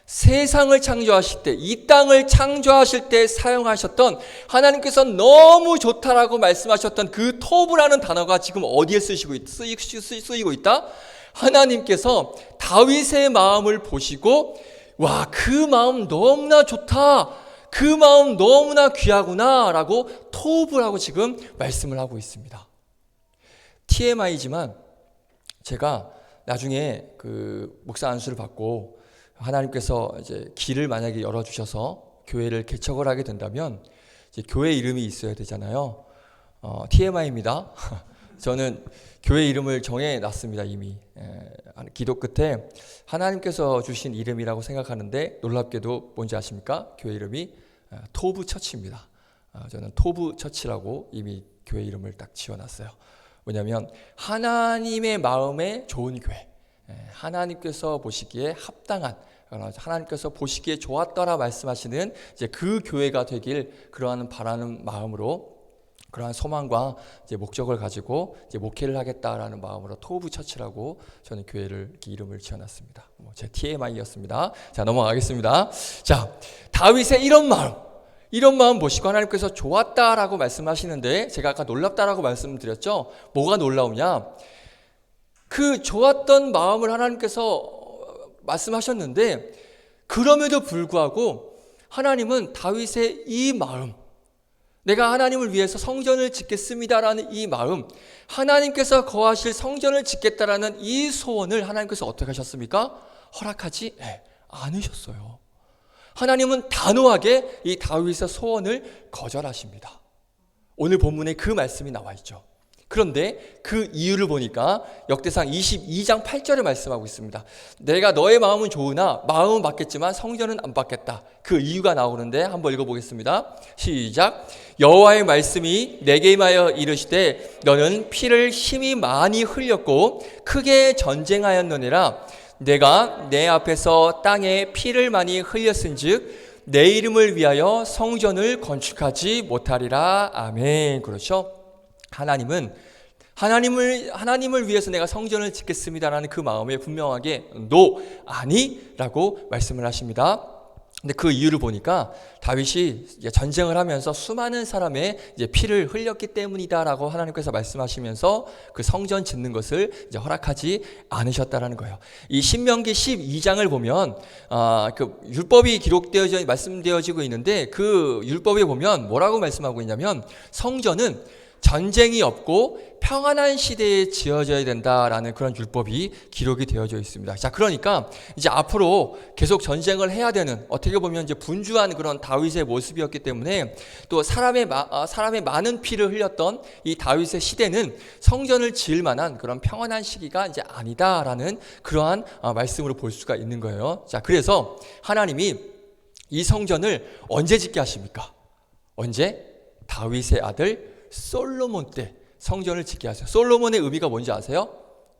세상을 창조하실 때, 이 땅을 창조하실 때 사용하셨던 하나님께서 너무 좋다라고 말씀하셨던 그 토브라는 단어가 지금 어디에 쓰이고 있다? 하나님께서 다윗의 마음을 보시고 와, 그 마음 너무나 좋다. 그 마음 너무나 귀하구나 라고 토브라고 지금 말씀을 하고 있습니다. TMI지만 제가 나중에 그 목사 안수를 받고 하나님께서 이제 길을 만약에 열어주셔서 교회를 개척을 하게 된다면 이제 교회 이름이 있어야 되잖아요. TMI입니다. 저는 교회 이름을 정해놨습니다. 이미 기도 끝에 하나님께서 주신 이름이라고 생각하는데 놀랍게도 뭔지 아십니까? 교회 이름이 토브 처치입니다. 저는 토브 처치라고 이미 교회 이름을 딱 지어놨어요. 뭐냐면 하나님의 마음에 좋은 교회, 하나님께서 보시기에 합당한, 하나님께서 보시기에 좋았더라 말씀하시는 이제 그 교회가 되길 그러한 바라는 마음으로, 그러한 소망과 이제 목적을 가지고 이제 목회를 하겠다라는 마음으로 토브 처치라고 저는 교회를 이렇게 이름을 지어놨습니다. 제 TMI였습니다. 자, 넘어가겠습니다. 자, 다윗의 이런 마음 보시고 하나님께서 좋았다라고 말씀하시는데 제가 아까 놀랍다라고 말씀드렸죠. 뭐가 놀라우냐? 그 좋았던 마음을 하나님께서 말씀하셨는데 그럼에도 불구하고 하나님은 다윗의 이 마음, 내가 하나님을 위해서 성전을 짓겠습니다라는 이 마음, 하나님께서 거하실 성전을 짓겠다라는 이 소원을 하나님께서 어떻게 하셨습니까? 허락하지 않으셨어요. 하나님은 단호하게 이 다윗의 소원을 거절하십니다. 오늘 본문에 그 말씀이 나와 있죠. 그런데 그 이유를 보니까 역대상 22장 8절에 말씀하고 있습니다. 내가 너의 마음은 좋으나 마음은 받겠지만 성전은 안 받겠다. 그 이유가 나오는데 한번 읽어보겠습니다. 시작. 여호와의 말씀이 내게 임하여 이르시되 너는 피를 심히 많이 흘렸고 크게 전쟁하였느니라. 내가 내 앞에서 땅에 피를 많이 흘렸은즉 내 이름을 위하여 성전을 건축하지 못하리라. 아멘. 그렇죠? 하나님을 위해서 내가 성전을 짓겠습니다라는 그 마음에 분명하게 아니라고 말씀을 하십니다. 근데 그 이유를 보니까 다윗이 전쟁을 하면서 수많은 사람의 이제 피를 흘렸기 때문이다라고 하나님께서 말씀하시면서 그 성전 짓는 것을 이제 허락하지 않으셨다라는 거예요. 이 신명기 12장을 보면 그 율법이 말씀되어지고 있는데 그 율법에 보면 뭐라고 말씀하고 있냐면 성전은 전쟁이 없고 평안한 시대에 지어져야 된다라는 그런 율법이 기록이 되어져 있습니다. 자, 그러니까 이제 앞으로 계속 전쟁을 해야 되는, 어떻게 보면 이제 분주한 그런 다윗의 모습이었기 때문에, 또 사람의 많은 피를 흘렸던 이 다윗의 시대는 성전을 지을 만한 그런 평안한 시기가 이제 아니다라는 그러한 말씀으로 볼 수가 있는 거예요. 자, 그래서 하나님이 이 성전을 언제 짓게 하십니까? 언제? 다윗의 아들 솔로몬 때 성전을 짓게 하세요. 솔로몬의 의미가 뭔지 아세요?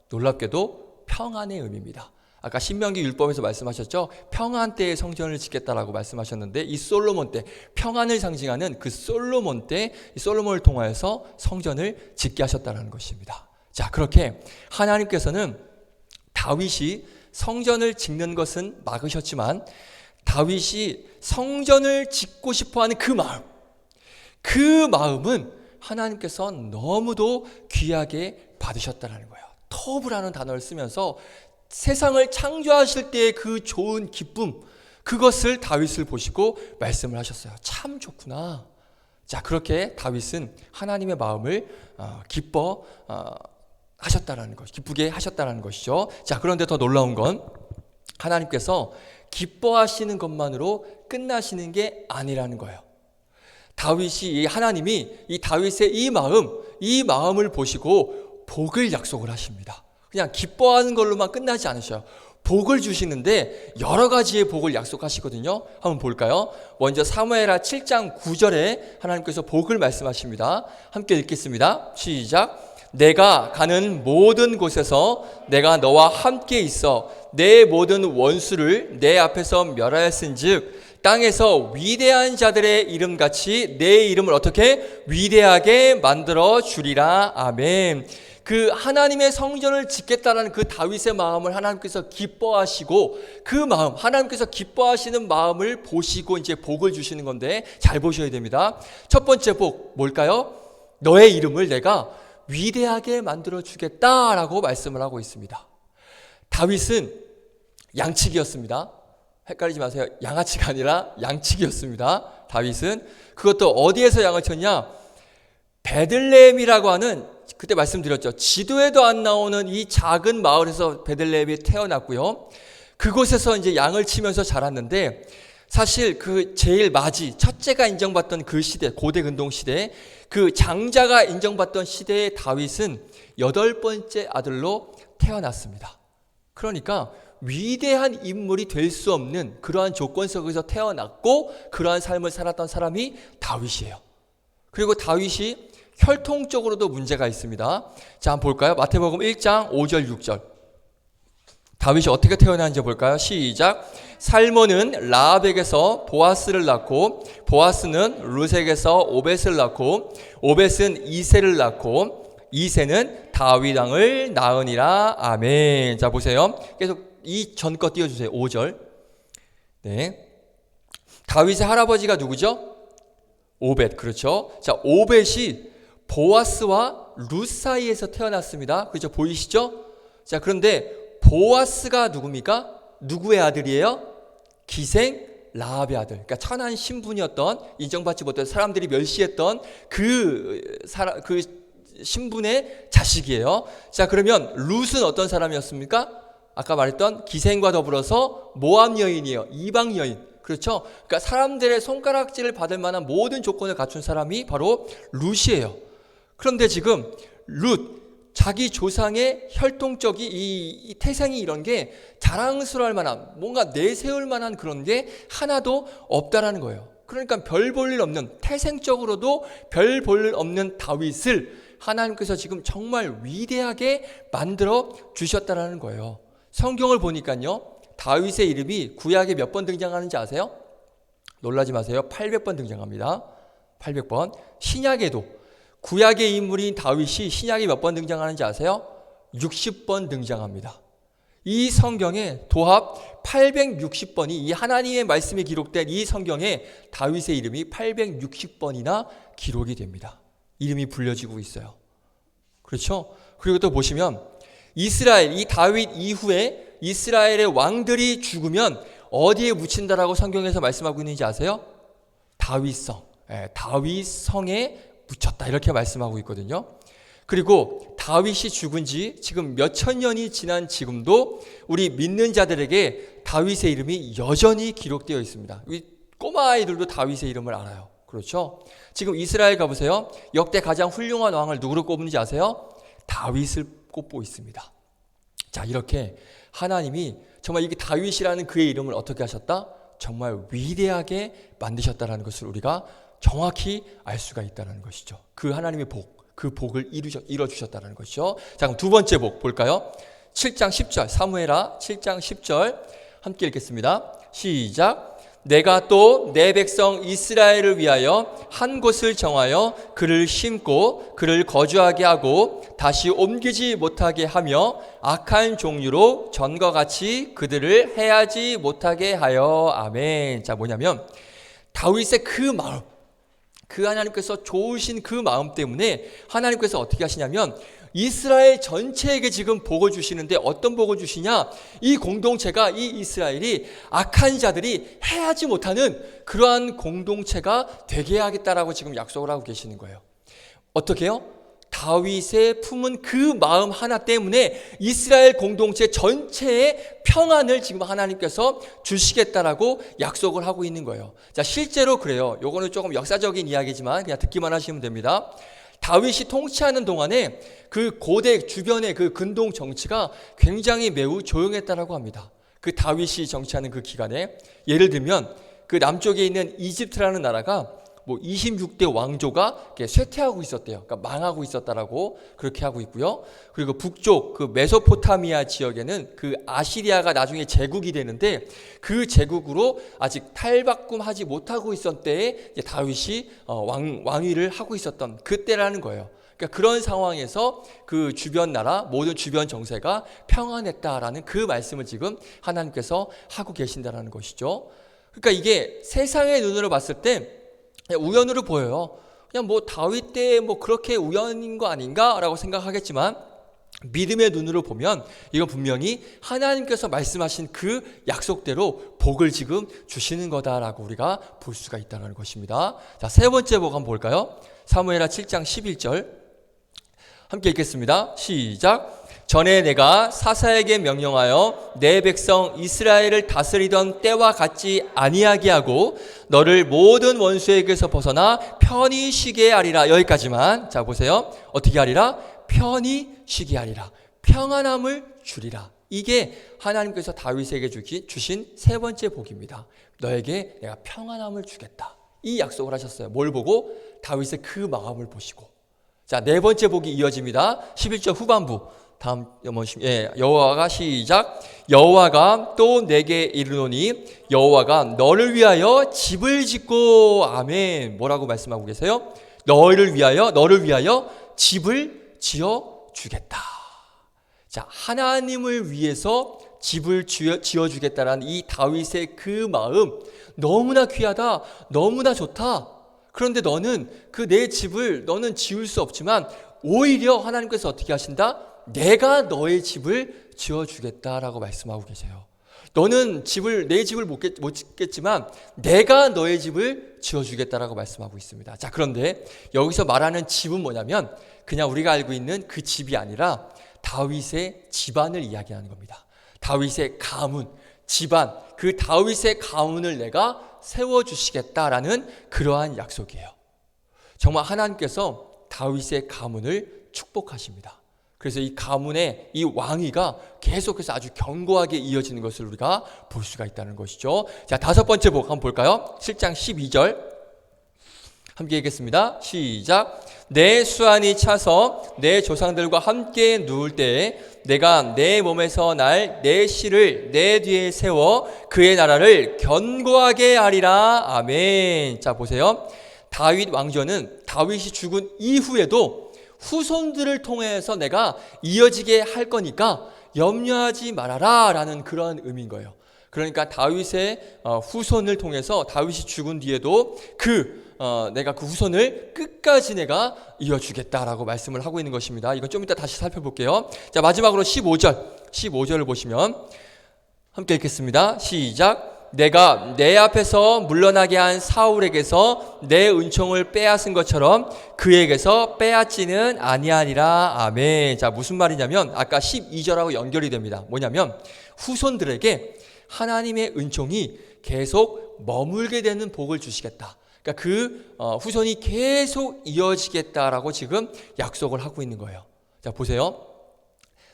놀랍게도 평안의 의미입니다. 아까 신명기 율법에서 말씀하셨죠? 평안 때에 성전을 짓겠다라고 말씀하셨는데, 이 솔로몬 때, 평안을 상징하는 그 솔로몬 때, 이 솔로몬을 통하여서 성전을 짓게 하셨다는 것입니다. 자, 그렇게 하나님께서는 다윗이 성전을 짓는 것은 막으셨지만, 다윗이 성전을 짓고 싶어하는 그 마음은 하나님께서 너무도 귀하게 받으셨다는 거예요. 터브라는 단어를 쓰면서 세상을 창조하실 때의 그 좋은 기쁨, 그것을 다윗을 보시고 말씀을 하셨어요. 참 좋구나. 자, 그렇게 다윗은 하나님의 마음을 하셨다라는 것, 기쁘게 하셨다라는 것이죠. 자, 그런데 더 놀라운 건 하나님께서 기뻐하시는 것만으로 끝나시는 게 아니라는 거예요. 하나님이 이 다윗의 이 마음을 보시고 복을 약속을 하십니다. 그냥 기뻐하는 걸로만 끝나지 않으셔요. 복을 주시는데 여러 가지의 복을 약속하시거든요. 한번 볼까요? 먼저 사무엘하 7장 9절에 하나님께서 복을 말씀하십니다. 함께 읽겠습니다. 시작. 내가 가는 모든 곳에서 내가 너와 함께 있어 내 모든 원수를 내 앞에서 멸하였은즉 땅에서 위대한 자들의 이름같이 내 이름을 어떻게 위대하게 만들어 주리라. 아멘. 그 하나님의 성전을 짓겠다라는 그 다윗의 마음을 하나님께서 기뻐하시고, 그 마음, 하나님께서 기뻐하시는 마음을 보시고 이제 복을 주시는 건데, 잘 보셔야 됩니다. 첫 번째 복 뭘까요? 너의 이름을 내가 위대하게 만들어 주겠다라고 말씀을 하고 있습니다. 다윗은 양치기였습니다. 헷갈리지 마세요. 양아치가 아니라 양치기였습니다. 다윗은. 그것도 어디에서 양을 쳤냐? 베들레헴이라고 하는, 그때 말씀드렸죠, 지도에도 안 나오는 이 작은 마을에서 베들레헴이 태어났고요. 그곳에서 이제 양을 치면서 자랐는데, 사실 그 제일 첫째가 인정받던 그 시대, 고대 근동 시대, 그 장자가 인정받던 시대의 다윗은 8번째 아들로 태어났습니다. 그러니까 위대한 인물이 될 수 없는 그러한 조건 속에서 태어났고, 그러한 삶을 살았던 사람이 다윗이에요. 그리고 다윗이 혈통적으로도 문제가 있습니다. 자, 한번 볼까요? 마태복음 1장 5절 6절. 다윗이 어떻게 태어났는지 볼까요? 시작. 살몬은 라합에게서 보아스를 낳고, 보아스는 룻에게서 오벳을 낳고, 오벳은 이새를 낳고, 이새는 다윗 왕을 낳으니라. 아멘. 자, 보세요. 계속 이 전 거 띄워주세요. 5절. 네. 다윗의 할아버지가 누구죠? 오벳. 그렇죠. 자, 오벳이 보아스와 룻 사이에서 태어났습니다. 그렇죠. 보이시죠? 자, 그런데 보아스가 누굽니까? 누구의 아들이에요? 기생 라합의 아들. 그러니까 천한 신분이었던, 인정받지 못했던, 사람들이 멸시했던 그 신분의 자식이에요. 자, 그러면 룻은 어떤 사람이었습니까? 아까 말했던 기생과 더불어서 모압 여인이에요. 이방 여인. 그렇죠? 그러니까 사람들의 손가락질을 받을 만한 모든 조건을 갖춘 사람이 바로 룻이에요. 그런데 지금 룻, 자기 조상의 혈통적인 이 태생이 이런 게 자랑스러울 만한, 뭔가 내세울 만한 그런 게 하나도 없다라는 거예요. 그러니까 별 볼 일 없는, 태생적으로도 별 볼 일 없는 다윗을 하나님께서 지금 정말 위대하게 만들어 주셨다라는 거예요. 성경을 보니까요, 다윗의 이름이 구약에 몇 번 등장하는지 아세요? 놀라지 마세요. 800번 등장합니다. 800번. 신약에도 구약의 인물인 다윗이 신약에 몇 번 등장하는지 아세요? 60번 등장합니다. 이 성경에 도합 860번이, 이 하나님의 말씀이 기록된 이 성경에 다윗의 이름이 860번이나 기록이 됩니다. 이름이 불려지고 있어요. 그렇죠? 그리고 또 보시면 이스라엘, 이 다윗 이후에 이스라엘의 왕들이 죽으면 어디에 묻힌다라고 성경에서 말씀하고 있는지 아세요? 다윗성. 다윗성에 묻혔다, 이렇게 말씀하고 있거든요. 그리고 다윗이 죽은 지 지금 몇천 년이 지난 지금도 우리 믿는 자들에게 다윗의 이름이 여전히 기록되어 있습니다. 우리 꼬마 아이들도 다윗의 이름을 알아요. 그렇죠? 지금 이스라엘 가보세요. 역대 가장 훌륭한 왕을 누구로 꼽는지 아세요? 다윗을 꼽고 있습니다. 자, 이렇게 하나님이 정말 이게 다윗이라는 그의 이름을 어떻게 하셨다? 정말 위대하게 만드셨다는 것을 우리가 정확히 알 수가 있다는 것이죠. 그 하나님의 그 복을 이뤄주셨다는 것이죠. 자, 그럼 두 번째 복 볼까요? 7장 10절, 사무엘하 7장 10절 함께 읽겠습니다. 시작. 내가 또 내 백성 이스라엘을 위하여 한 곳을 정하여 그를 심고 그를 거주하게 하고 다시 옮기지 못하게 하며 악한 종류로 전과 같이 그들을 해하지 못하게 하여. 아멘. 자, 뭐냐면 다윗의 그 마음, 그 하나님께서 좋으신 그 마음 때문에 하나님께서 어떻게 하시냐면 이스라엘 전체에게 지금 복을 주시는데 어떤 복을 주시냐? 이 공동체가, 이 이스라엘이 악한 자들이 해하지 못하는 그러한 공동체가 되게 하겠다라고 지금 약속을 하고 계시는 거예요. 어떻게 해요? 다윗의 품은 그 마음 하나 때문에 이스라엘 공동체 전체의 평안을 지금 하나님께서 주시겠다라고 약속을 하고 있는 거예요. 자, 실제로 그래요. 요거는 조금 역사적인 이야기지만 그냥 듣기만 하시면 됩니다. 다윗이 통치하는 동안에 그 고대 주변의 그 근동 정치가 굉장히 매우 조용했다라고 합니다. 그 다윗이 정치하는 그 기간에 예를 들면 그 남쪽에 있는 이집트라는 나라가 뭐 26대 왕조가 쇠퇴하고 있었대요. 그러니까 망하고 있었다라고 그렇게 하고 있고요. 그리고 북쪽 그 메소포타미아 지역에는 그 아시리아가 나중에 제국이 되는데 그 제국으로 아직 탈바꿈하지 못하고 있었던 때에 다윗이 왕위를 하고 있었던 그때라는 거예요. 그러니까 그런 상황에서 그 주변 나라 모든 주변 정세가 평안했다라는 그 말씀을 지금 하나님께서 하고 계신다라는 것이죠. 그러니까 이게 세상의 눈으로 봤을 때 우연으로 보여요. 그냥 뭐 다윗 때 뭐 그렇게 우연인 거 아닌가라고 생각하겠지만 믿음의 눈으로 보면 이건 분명히 하나님께서 말씀하신 그 약속대로 복을 지금 주시는 거다라고 우리가 볼 수가 있다는 것입니다. 자, 세 번째 복 한번 볼까요? 사무엘하 7장 11절 함께 읽겠습니다. 시작. 전에 내가 사사에게 명령하여 내 백성 이스라엘을 다스리던 때와 같지 아니하게 하고 너를 모든 원수에게서 벗어나 편히 쉬게 하리라. 여기까지만. 자, 보세요. 어떻게 하리라? 편히 쉬게 하리라. 평안함을 주리라. 이게 하나님께서 다윗에게 주신 세 번째 복입니다. 너에게 내가 평안함을 주겠다. 이 약속을 하셨어요. 뭘 보고? 다윗의 그 마음을 보시고. 자, 네 번째 복이 이어집니다. 11절 후반부. 다음 여호와가 시작. 여호와가 또 내게 이르노니 여호와가 너를 위하여 집을 짓고. 아멘. 뭐라고 말씀하고 계세요? 너를 위하여 집을 지어 주겠다. 자, 하나님을 위해서 집을 지어 주겠다라는 이 다윗의 그 마음 너무나 귀하다. 너무나 좋다. 그런데 너는 그 내 집을 너는 지을 수 없지만 오히려 하나님께서 어떻게 하신다? 내가 너의 집을 지어주겠다라고 말씀하고 계세요. 너는 내 집을 못 짓겠지만 내가 너의 집을 지어주겠다라고 말씀하고 있습니다. 자, 그런데 여기서 말하는 집은 뭐냐면 그냥 우리가 알고 있는 그 집이 아니라 다윗의 집안을 이야기하는 겁니다. 다윗의 가문, 집안, 그 다윗의 가문을 내가 세워주시겠다라는 그러한 약속이에요. 정말 하나님께서 다윗의 가문을 축복하십니다. 그래서 이 가문의 이 왕위가 계속해서 아주 견고하게 이어지는 것을 우리가 볼 수가 있다는 것이죠. 자, 다섯 번째 복 한번 볼까요? 7장 12절 함께 읽겠습니다. 시작. 내 수완이 차서 내 조상들과 함께 누울 때에 내가 내 몸에서 날 내 씨를 내 뒤에 세워 그의 나라를 견고하게 하리라. 아멘. 자, 보세요. 다윗 왕조는 다윗이 죽은 이후에도 후손들을 통해서 내가 이어지게 할 거니까 염려하지 말아라 라는 그런 의미인 거예요. 그러니까 다윗의 후손을 통해서 다윗이 죽은 뒤에도 내가 그 후손을 끝까지 내가 이어주겠다라고 말씀을 하고 있는 것입니다. 이건 좀 이따 다시 살펴볼게요. 자, 마지막으로 15절을 보시면 함께 읽겠습니다. 시작. 내가 내 앞에서 물러나게 한 사울에게서 내 은총을 빼앗은 것처럼 그에게서 빼앗지는 아니하니라. 아멘. 자, 무슨 말이냐면 아까 12절하고 연결이 됩니다. 뭐냐면 후손들에게 하나님의 은총이 계속 머물게 되는 복을 주시겠다. 그러니까 그 후손이 계속 이어지겠다라고 지금 약속을 하고 있는 거예요. 자, 보세요.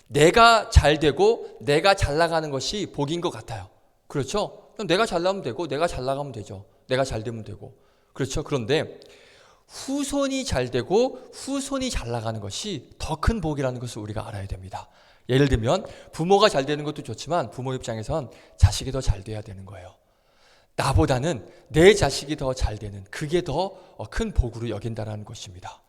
내가 잘 되고 내가 잘 나가는 것이 복인 것 같아요. 그렇죠? 그럼 내가 잘 나가면 되고 내가 잘 나가면 되죠. 내가 잘 되면 되고. 그렇죠? 그런데 후손이 잘 되고 후손이 잘 나가는 것이 더 큰 복이라는 것을 우리가 알아야 됩니다. 예를 들면 부모가 잘 되는 것도 좋지만 부모 입장에선 자식이 더 잘 돼야 되는 거예요. 나보다는 내 자식이 더 잘 되는, 그게 더 큰 복으로 여긴다는 것입니다.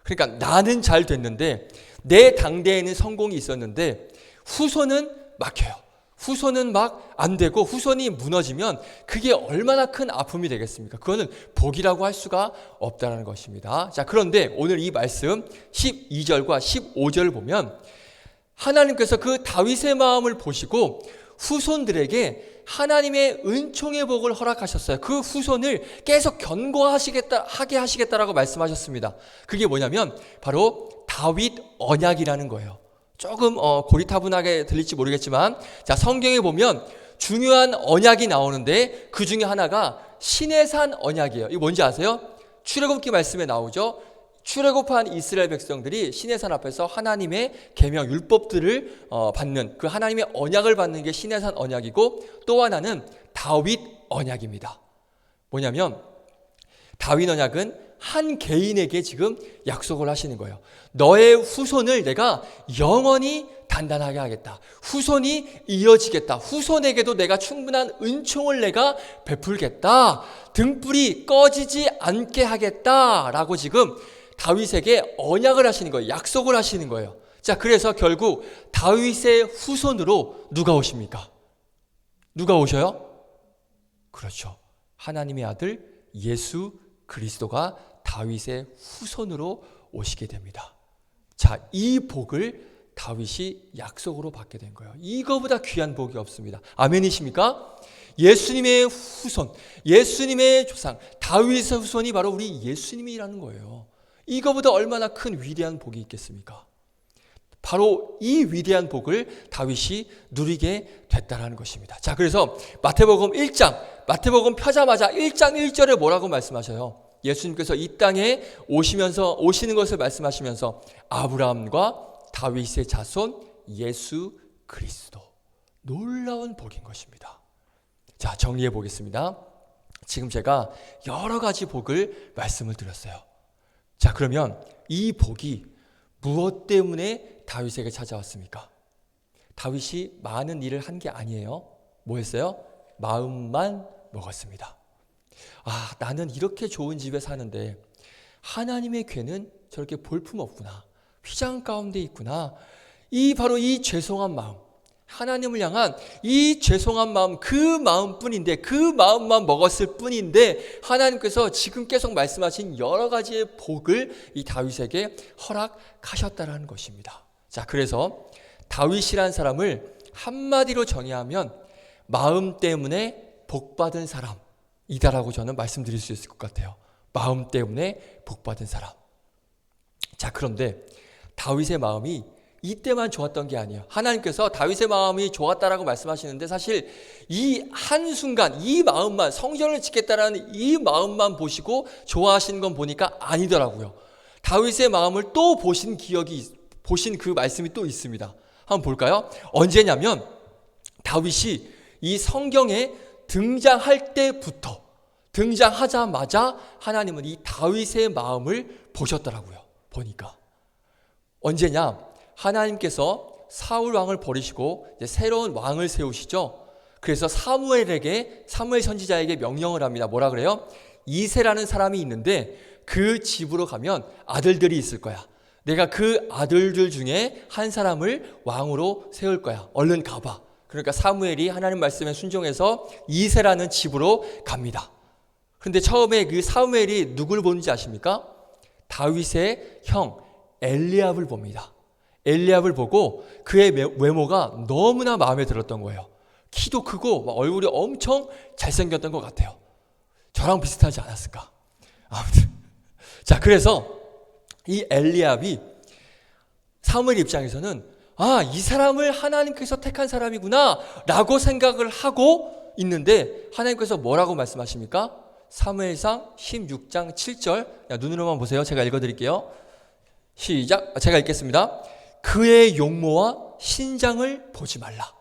그러니까 나는 잘 됐는데 내 당대에는 성공이 있었는데 후손은 막혀요. 후손은 막 안 되고 후손이 무너지면 그게 얼마나 큰 아픔이 되겠습니까? 그거는 복이라고 할 수가 없다는 것입니다. 자, 그런데 오늘 이 말씀 12절과 15절을 보면 하나님께서 그 다윗의 마음을 보시고 후손들에게 하나님의 은총의 복을 허락하셨어요. 그 후손을 계속 하게 하시겠다라고 말씀하셨습니다. 그게 뭐냐면 바로 다윗 언약이라는 거예요. 조금 고리타분하게 들릴지 모르겠지만, 자, 성경에 보면 중요한 언약이 나오는데 그 중에 하나가 시내산 언약이에요. 이거 뭔지 아세요? 출애굽기 말씀에 나오죠. 출애굽한 이스라엘 백성들이 시내산 앞에서 하나님의 계명 율법들을 받는, 그 하나님의 언약을 받는 게 시내산 언약이고, 또 하나는 다윗 언약입니다. 뭐냐면 다윗 언약은 한 개인에게 지금 약속을 하시는 거예요. 너의 후손을 내가 영원히 단단하게 하겠다. 후손이 이어지겠다. 후손에게도 내가 충분한 은총을 내가 베풀겠다. 등불이 꺼지지 않게 하겠다라고 지금 다윗에게 언약을 하시는 거예요. 약속을 하시는 거예요. 자, 그래서 결국 다윗의 후손으로 누가 오십니까? 누가 오셔요? 그렇죠. 하나님의 아들 예수 그리스도가 다윗의 후손으로 오시게 됩니다. 자, 이 복을 다윗이 약속으로 받게 된 거예요. 이거보다 귀한 복이 없습니다. 아멘이십니까? 예수님의 후손, 예수님의 조상, 다윗의 후손이 바로 우리 예수님이라는 거예요. 이거보다 얼마나 큰 위대한 복이 있겠습니까? 바로 이 위대한 복을 다윗이 누리게 됐다는 것입니다. 자, 그래서 마태복음 1장, 마태복음 펴자마자 1장 1절에 뭐라고 말씀하셔요? 예수님께서 이 땅에 오시는 것을 말씀하시면서 아브라함과 다윗의 자손 예수 그리스도, 놀라운 복인 것입니다. 자, 정리해 보겠습니다. 지금 제가 여러 가지 복을 말씀을 드렸어요. 자, 그러면 이 복이 무엇 때문에 다윗에게 찾아왔습니까? 다윗이 많은 일을 한 게 아니에요. 뭐 했어요? 마음만 먹었습니다. 아, 나는 이렇게 좋은 집에 사는데 하나님의 괴는 저렇게 볼품없구나. 휘장 가운데 있구나. 바로 이 죄송한 마음, 하나님을 향한 이 죄송한 마음, 그 마음뿐인데, 그 마음만 먹었을 뿐인데 하나님께서 지금 계속 말씀하신 여러 가지의 복을 이 다윗에게 허락하셨다는 것입니다. 자, 그래서 다윗이란 사람을 한마디로 정의하면 마음 때문에 복받은 사람이다라고 저는 말씀드릴 수 있을 것 같아요. 마음 때문에 복받은 사람. 자, 그런데 다윗의 마음이 이때만 좋았던 게 아니에요. 하나님께서 다윗의 마음이 좋았다라고 말씀하시는데 사실 이 한순간 이 마음만, 성전을 짓겠다라는 이 마음만 보시고 좋아하시는 건 보니까 아니더라고요. 다윗의 마음을 또 보신 그 말씀이 또 있습니다. 한번 볼까요? 언제냐면 다윗이 이 성경에 등장할 때부터, 등장하자마자 하나님은 이 다윗의 마음을 보셨더라고요. 보니까 언제냐? 하나님께서 사울 왕을 버리시고 이제 새로운 왕을 세우시죠. 그래서 사무엘 선지자에게 명령을 합니다. 뭐라 그래요? 이새라는 사람이 있는데 그 집으로 가면 아들들이 있을 거야. 내가 그 아들들 중에 한 사람을 왕으로 세울 거야. 얼른 가봐. 그러니까 사무엘이 하나님 말씀에 순종해서 이새라는 집으로 갑니다. 그런데 처음에 그 사무엘이 누굴 보는지 아십니까? 다윗의 형 엘리압을 봅니다. 엘리압을 보고 그의 외모가 너무나 마음에 들었던 거예요. 키도 크고 막 얼굴이 엄청 잘생겼던 것 같아요. 저랑 비슷하지 않았을까? 아무튼 자, 그래서 이 엘리압이 사무엘 입장에서는 이 사람을 하나님께서 택한 사람이구나 라고 생각을 하고 있는데 하나님께서 뭐라고 말씀하십니까? 사무엘상 16장 7절, 눈으로만 보세요. 제가 읽어드릴게요. 시작. 제가 읽겠습니다. 그의 용모와 신장을 보지 말라.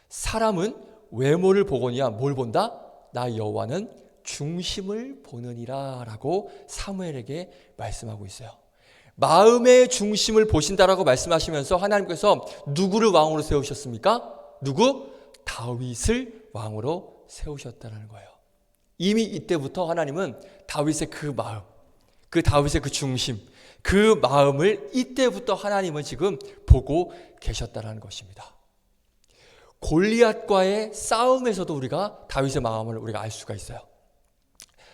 사람은 외모를 보거니와 뭘 본다? 나 여호와는 중심을 보느니라 라고 사무엘에게 말씀하고 있어요. 마음의 중심을 보신다라고 말씀하시면서 하나님께서 누구를 왕으로 세우셨습니까? 누구? 다윗을 왕으로 세우셨다는 거예요. 이미 이때부터 하나님은 다윗의 그 마음, 그 다윗의 그 중심, 그 마음을 이때부터 하나님은 지금 보고 계셨다는 것입니다. 골리앗과의 싸움에서도 우리가 다윗의 마음을 우리가 알 수가 있어요.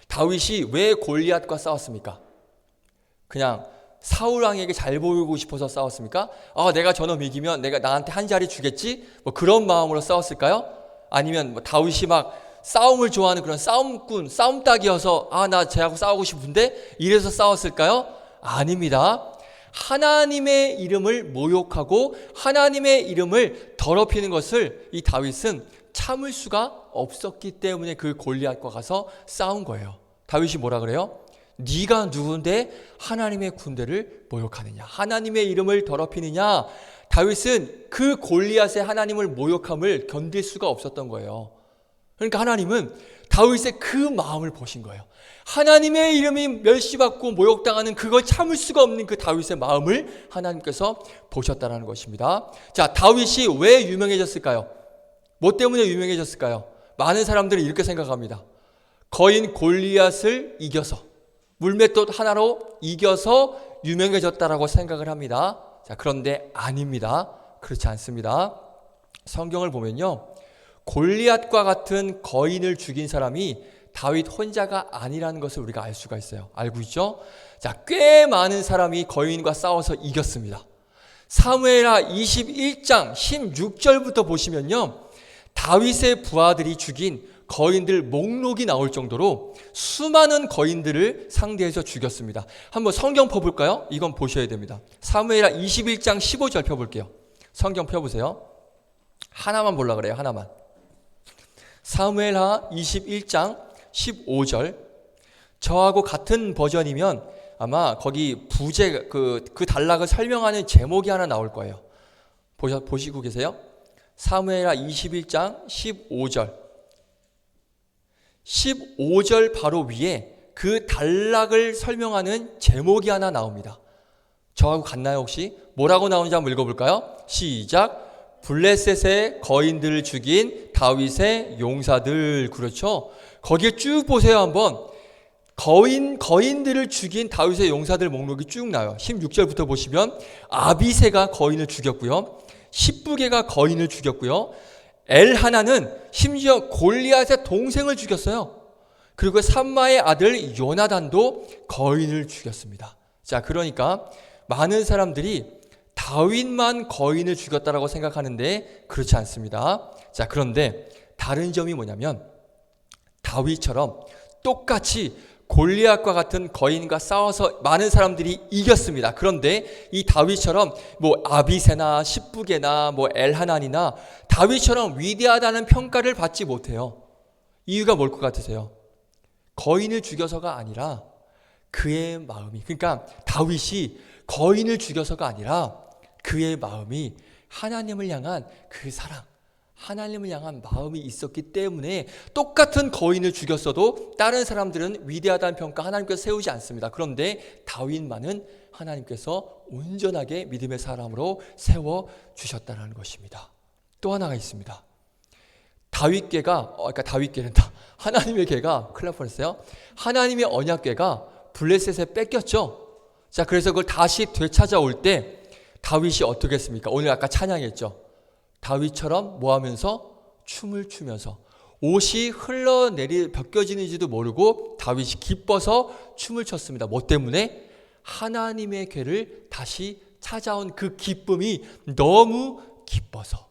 다윗이 왜 골리앗과 싸웠습니까? 그냥 사울 왕에게 잘 보이고 싶어서 싸웠습니까? 내가 저놈 이기면 내가 나한테 한 자리 주겠지? 뭐 그런 마음으로 싸웠을까요? 아니면 뭐 다윗이 막 싸움을 좋아하는 그런 싸움꾼, 싸움닭이어서 나 쟤하고 싸우고 싶은데 이래서 싸웠을까요? 아닙니다. 하나님의 이름을 모욕하고 하나님의 이름을 더럽히는 것을 이 다윗은 참을 수가 없었기 때문에 그 골리앗과 가서 싸운 거예요. 다윗이 뭐라 그래요? 네가 누군데 하나님의 군대를 모욕하느냐, 하나님의 이름을 더럽히느냐. 다윗은 그 골리앗의 하나님을 모욕함을 견딜 수가 없었던 거예요. 그러니까 하나님은 다윗의 그 마음을 보신 거예요. 하나님의 이름이 멸시받고 모욕당하는 그걸 참을 수가 없는 그 다윗의 마음을 하나님께서 보셨다는 것입니다. 자, 다윗이 왜 유명해졌을까요? 뭐 때문에 유명해졌을까요? 많은 사람들이 이렇게 생각합니다. 거인 골리앗을 이겨서, 물맷돌 하나로 이겨서 유명해졌다라고 생각을 합니다. 자, 그런데 아닙니다. 그렇지 않습니다. 성경을 보면요, 골리앗과 같은 거인을 죽인 사람이 다윗 혼자가 아니라는 것을 우리가 알 수가 있어요. 알고 있죠? 자, 꽤 많은 사람이 거인과 싸워서 이겼습니다. 사무엘하 21장 16절부터 보시면요, 다윗의 부하들이 죽인 거인들 목록이 나올 정도로 수많은 거인들을 상대해서 죽였습니다. 한번 성경 펴볼까요? 이건 보셔야 됩니다. 사무엘하 21장 15절 펴볼게요. 성경 펴보세요. 하나만 보려고 그래요. 하나만. 사무엘하 21장 15절. 저하고 같은 버전이면 아마 거기 부제 그 단락을 설명하는 제목이 하나 나올 거예요. 보시고 계세요? 사무엘하 21장 15절. 15절 바로 위에 그 단락을 설명하는 제목이 하나 나옵니다. 저하고 같나요 혹시? 뭐라고 나오는지 한번 읽어볼까요? 시작. 블레셋의 거인들을 죽인 다윗의 용사들. 그렇죠? 거기에 쭉 보세요 한번. 거인들을 죽인 다윗의 용사들 목록이 쭉 나와요. 16절부터 보시면 아비새가 거인을 죽였고요, 십부개가 거인을 죽였고요, 엘하나는 심지어 골리앗의 동생을 죽였어요. 그리고 삼마의 아들 요나단도 거인을 죽였습니다. 자, 그러니까 많은 사람들이 다윗만 거인을 죽였다라고 생각하는데 그렇지 않습니다. 자, 그런데 다른 점이 뭐냐면 다윗처럼 똑같이 골리앗과 같은 거인과 싸워서 많은 사람들이 이겼습니다. 그런데 이 다윗처럼 뭐 아비새나 십부개나 뭐 엘하난이나 다윗처럼 위대하다는 평가를 받지 못해요. 이유가 뭘 것 같으세요? 거인을 죽여서가 아니라 그의 마음이, 그러니까 다윗이 거인을 죽여서가 아니라 그의 마음이 하나님을 향한 그 사랑, 하나님을 향한 마음이 있었기 때문에 똑같은 거인을 죽였어도 다른 사람들은 위대하다는 평가 하나님께서 세우지 않습니다. 그런데 다윗만은 하나님께서 온전하게 믿음의 사람으로 세워주셨다는 것입니다. 또 하나가 있습니다. 다윗께가 하나님의 궤가, 큰일 날 뻔했어요. 하나님의 언약궤가 블레셋에 뺏겼죠. 자, 그래서 그걸 다시 되찾아올 때 다윗이 어떻게 했습니까? 오늘 아까 찬양했죠. 다윗처럼 뭐 하면서? 춤을 추면서 옷이 벗겨지는지도 모르고 다윗이 기뻐서 춤을 췄습니다. 뭐 때문에? 하나님의 궤를 다시 찾아온 그 기쁨이 너무 기뻐서.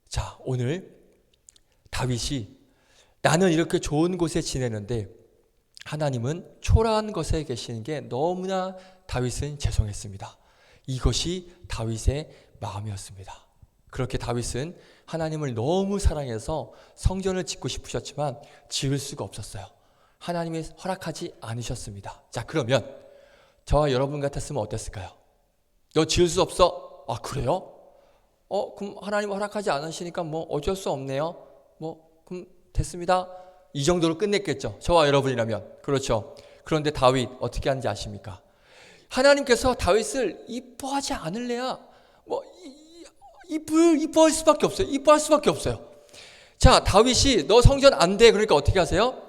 자, 오늘 다윗이 나는 이렇게 좋은 곳에 지내는데 하나님은 초라한 곳에 계시는 게 너무나 다윗은 죄송했습니다. 이것이 다윗의 마음이었습니다. 그렇게 다윗은 하나님을 너무 사랑해서 성전을 짓고 싶으셨지만 지을 수가 없었어요. 하나님이 허락하지 않으셨습니다. 자, 그러면 저와 여러분 같았으면 어땠을까요? 너 지을 수 없어? 아, 그래요? 그럼 하나님 허락하지 않으시니까 뭐 어쩔 수 없네요. 그럼 됐습니다. 이 정도로 끝냈겠죠. 저와 여러분이라면. 그렇죠. 그런데 다윗 어떻게 하는지 아십니까? 하나님께서 다윗을 이뻐하지 않을래야 이뻐할 수밖에 없어요. 이뻐할 수밖에 없어요. 자, 다윗이 너 성전 안 돼. 그러니까 어떻게 하세요?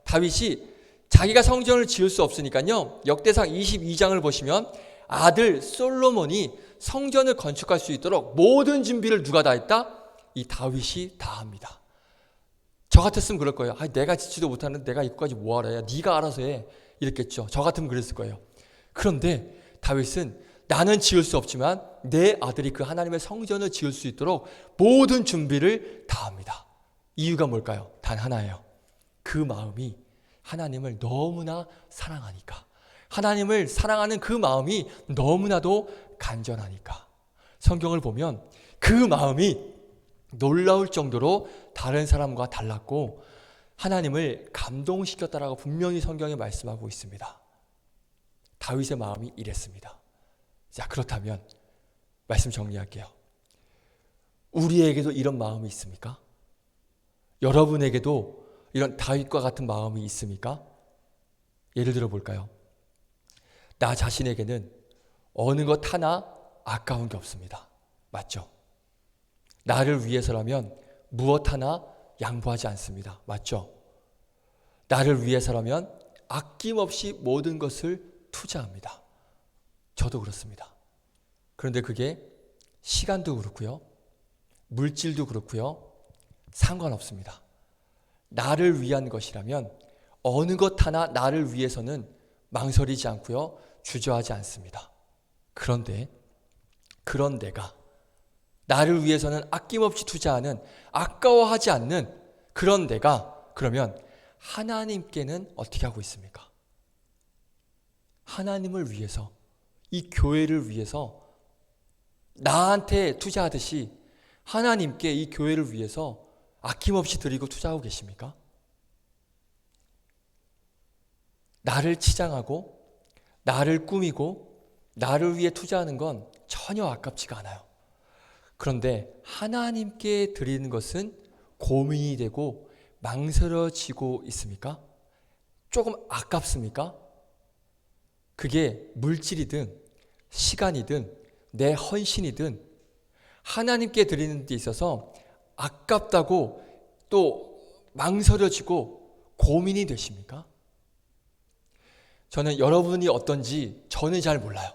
다윗이 자기가 성전을 지을 수 없으니까요. 역대상 22장을 보시면 아들 솔로몬이 성전을 건축할 수 있도록 모든 준비를 누가 다 했다? 이 다윗이 다 합니다. 저 같았으면 그럴 거예요. 내가 짓지도 못하는데 내가 이거까지 뭐하러 해? 네가 알아서 해. 이랬겠죠. 저 같으면 그랬을 거예요. 그런데 다윗은 나는 지을 수 없지만 내 아들이 그 하나님의 성전을 지을 수 있도록 모든 준비를 다 합니다. 이유가 뭘까요? 단 하나예요. 그 마음이 하나님을 너무나 사랑하니까. 하나님을 사랑하는 그 마음이 너무나도 간절하니까. 성경을 보면 그 마음이 놀라울 정도로 다른 사람과 달랐고 하나님을 감동시켰다라고 분명히 성경에 말씀하고 있습니다. 다윗의 마음이 이랬습니다. 자, 그렇다면 말씀 정리할게요. 우리에게도 이런 마음이 있습니까? 여러분에게도 이런 다윗과 같은 마음이 있습니까? 예를 들어 볼까요? 나 자신에게는 어느 것 하나 아까운 게 없습니다. 맞죠? 나를 위해서라면 무엇 하나 양보하지 않습니다. 맞죠? 나를 위해서라면 아낌없이 모든 것을 투자합니다. 저도 그렇습니다. 그런데 그게 시간도 그렇고요. 물질도 그렇고요. 상관없습니다. 나를 위한 것이라면 어느 것 하나 나를 위해서는 망설이지 않고요. 주저하지 않습니다. 그런데 그런 내가 나를 위해서는 아낌없이 투자하는 아까워하지 않는 그런 내가 그러면 하나님께는 어떻게 하고 있습니까? 하나님을 위해서 이 교회를 위해서 나한테 투자하듯이 하나님께 이 교회를 위해서 아낌없이 드리고 투자하고 계십니까? 나를 치장하고 나를 꾸미고 나를 위해 투자하는 건 전혀 아깝지가 않아요. 그런데 하나님께 드리는 것은 고민이 되고 망설여지고 있습니까? 조금 아깝습니까? 그게 물질이든 시간이든 내 헌신이든 하나님께 드리는 데 있어서 아깝다고 또 망설여지고 고민이 되십니까? 저는 여러분이 어떤지 저는 잘 몰라요.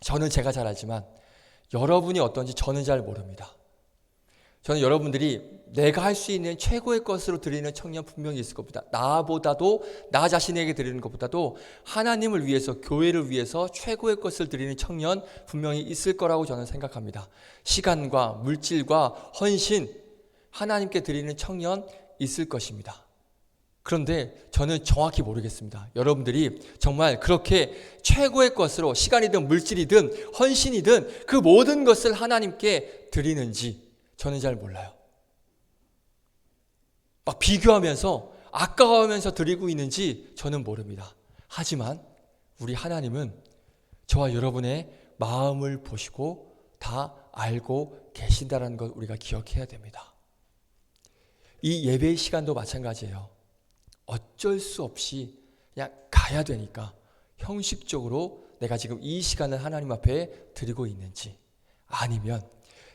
저는 제가 잘 알지만 여러분이 어떤지 저는 잘 모릅니다. 저는 여러분들이 내가 할 수 있는 최고의 것으로 드리는 청년 분명히 있을 겁니다. 나보다도 나 자신에게 드리는 것보다도 하나님을 위해서 교회를 위해서 최고의 것을 드리는 청년 분명히 있을 거라고 저는 생각합니다. 시간과 물질과 헌신 하나님께 드리는 청년 있을 것입니다. 그런데 저는 정확히 모르겠습니다. 여러분들이 정말 그렇게 최고의 것으로 시간이든 물질이든 헌신이든 그 모든 것을 하나님께 드리는지 저는 잘 몰라요. 막 비교하면서 아까워하면서 드리고 있는지 저는 모릅니다. 하지만 우리 하나님은 저와 여러분의 마음을 보시고 다 알고 계신다는 것 우리가 기억해야 됩니다. 이 예배의 시간도 마찬가지예요. 어쩔 수 없이 그냥 가야 되니까 형식적으로 내가 지금 이 시간을 하나님 앞에 드리고 있는지 아니면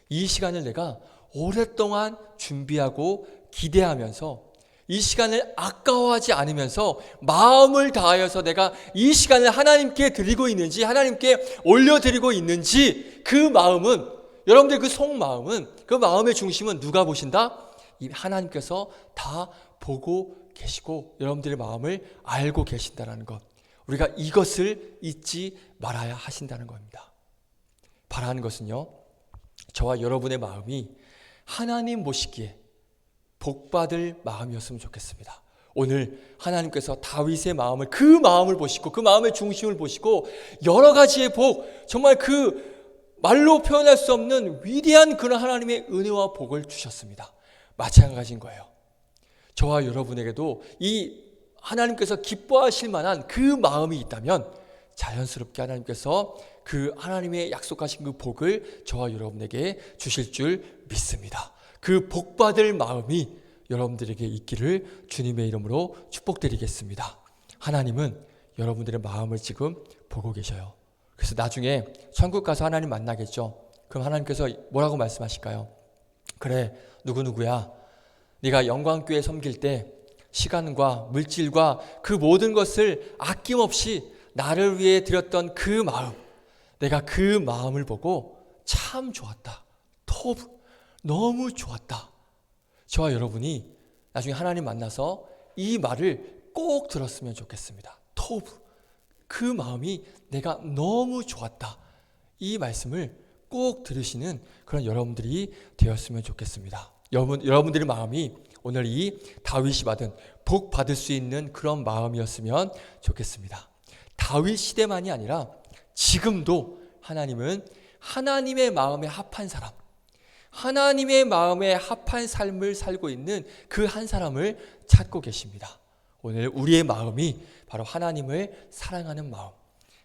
이 시간을 내가 오랫동안 준비하고 기대하면서 이 시간을 아까워하지 않으면서 마음을 다하여서 내가 이 시간을 하나님께 드리고 있는지 하나님께 올려드리고 있는지 그 마음은 여러분들 그 속마음은 그 마음의 중심은 누가 보신다? 이 하나님께서 다 보고 계시고 여러분들의 마음을 알고 계신다는 것 우리가 이것을 잊지 말아야 하신다는 겁니다. 바라는 것은요 저와 여러분의 마음이 하나님 보시기에 복받을 마음이었으면 좋겠습니다. 오늘 하나님께서 다윗의 마음을, 그 마음을 보시고 그 마음의 중심을 보시고 여러 가지의 복, 정말 그 말로 표현할 수 없는 위대한 그런 하나님의 은혜와 복을 주셨습니다. 마찬가지인 거예요. 저와 여러분에게도 이 하나님께서 기뻐하실 만한 그 마음이 있다면 자연스럽게 하나님께서 그 하나님의 약속하신 그 복을 저와 여러분에게 주실 줄 믿습니다. 그 복받을 마음이 여러분들에게 있기를 주님의 이름으로 축복드리겠습니다. 하나님은 여러분들의 마음을 지금 보고 계셔요. 그래서 나중에 천국 가서 하나님 만나겠죠. 그럼 하나님께서 뭐라고 말씀하실까요? 그래, 누구누구야, 네가 영광교회 섬길 때 시간과 물질과 그 모든 것을 아낌없이 나를 위해 드렸던 그 마음, 내가 그 마음을 보고 참 좋았다. 토브, 너무 좋았다. 저와 여러분이 나중에 하나님 만나서 이 말을 꼭 들었으면 좋겠습니다. 토브, 그 마음이 내가 너무 좋았다. 이 말씀을 꼭 들으시는 그런 여러분들이 되었으면 좋겠습니다. 여러분들의 마음이 오늘 이 다윗이 받은 복 받을 수 있는 그런 마음이었으면 좋겠습니다. 다윗 시대만이 아니라 지금도 하나님은 하나님의 마음에 합한 사람, 하나님의 마음에 합한 삶을 살고 있는 그 한 사람을 찾고 계십니다. 오늘 우리의 마음이 바로 하나님을 사랑하는 마음,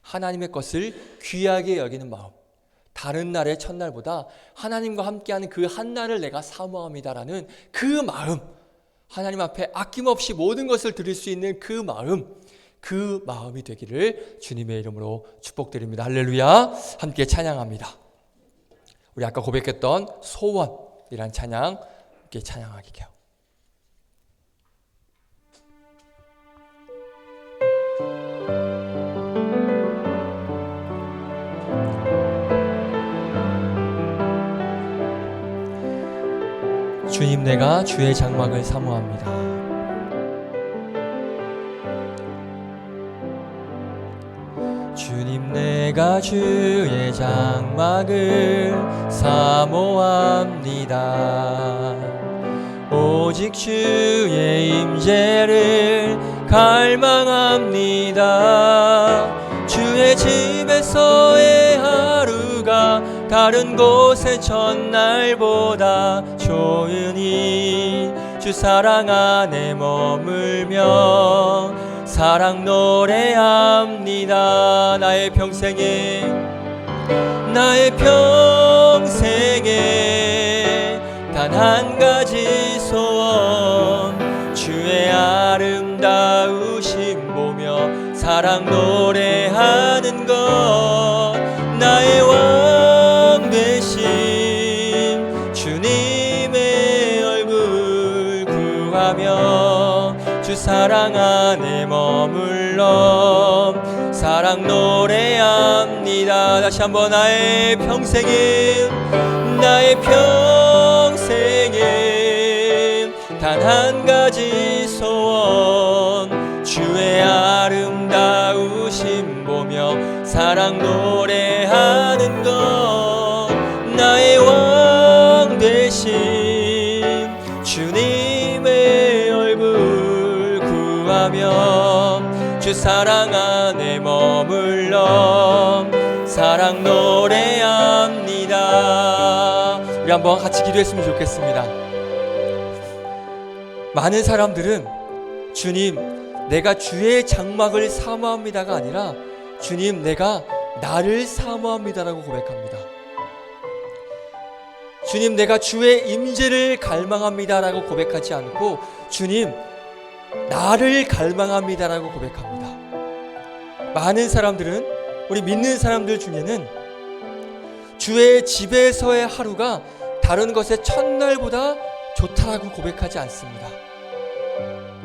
하나님의 것을 귀하게 여기는 마음, 다른 날의 첫날보다 하나님과 함께하는 그 한 날을 내가 사모합니다라는 그 마음, 하나님 앞에 아낌없이 모든 것을 드릴 수 있는 그 마음이 되기를 주님의 이름으로 축복드립니다. 할렐루야. 함께 찬양합니다. 우리 아까 고백했던 소원이란 찬양 함께 찬양하게요. 주님, 내가 주의 장막을 사모합니다. 주님, 내가 주의 장막을 사모합니다. 오직 주의 임재를 갈망합니다. 주의 집에서의 하루가 다른 곳의 첫날보다 조용히 주 사랑 안에 머물며 사랑 노래합니다. 나의 평생에 단 한 가지 소원, 주의 아름다우심 보며 사랑 노래하는 것, 나의 왕 되신 주님의 얼굴 구하며 주 사랑 안에 머물러 사랑 노래합니다. 다시 한번 나의 평생에 단 한 가지 소원, 주의 아름다우심 보며 사랑 노래하는 것, 나의 왕 되신 주님의 얼굴 구하며 주 사랑 안에 머물러 사랑 노래합니다. 우리 한번 같이 기도했으면 좋겠습니다. 많은 사람들은 주님, 내가 주의 장막을 사모합니다가 아니라 주님, 내가 나를 사모합니다라고 고백합니다. 주님, 내가 주의 임재를 갈망합니다라고 고백하지 않고 주님, 나를 갈망합니다라고 고백합니다. 많은 사람들은, 우리 믿는 사람들 중에는 주의 집에서의 하루가 다른 것의 첫날보다 좋다라고 고백하지 않습니다.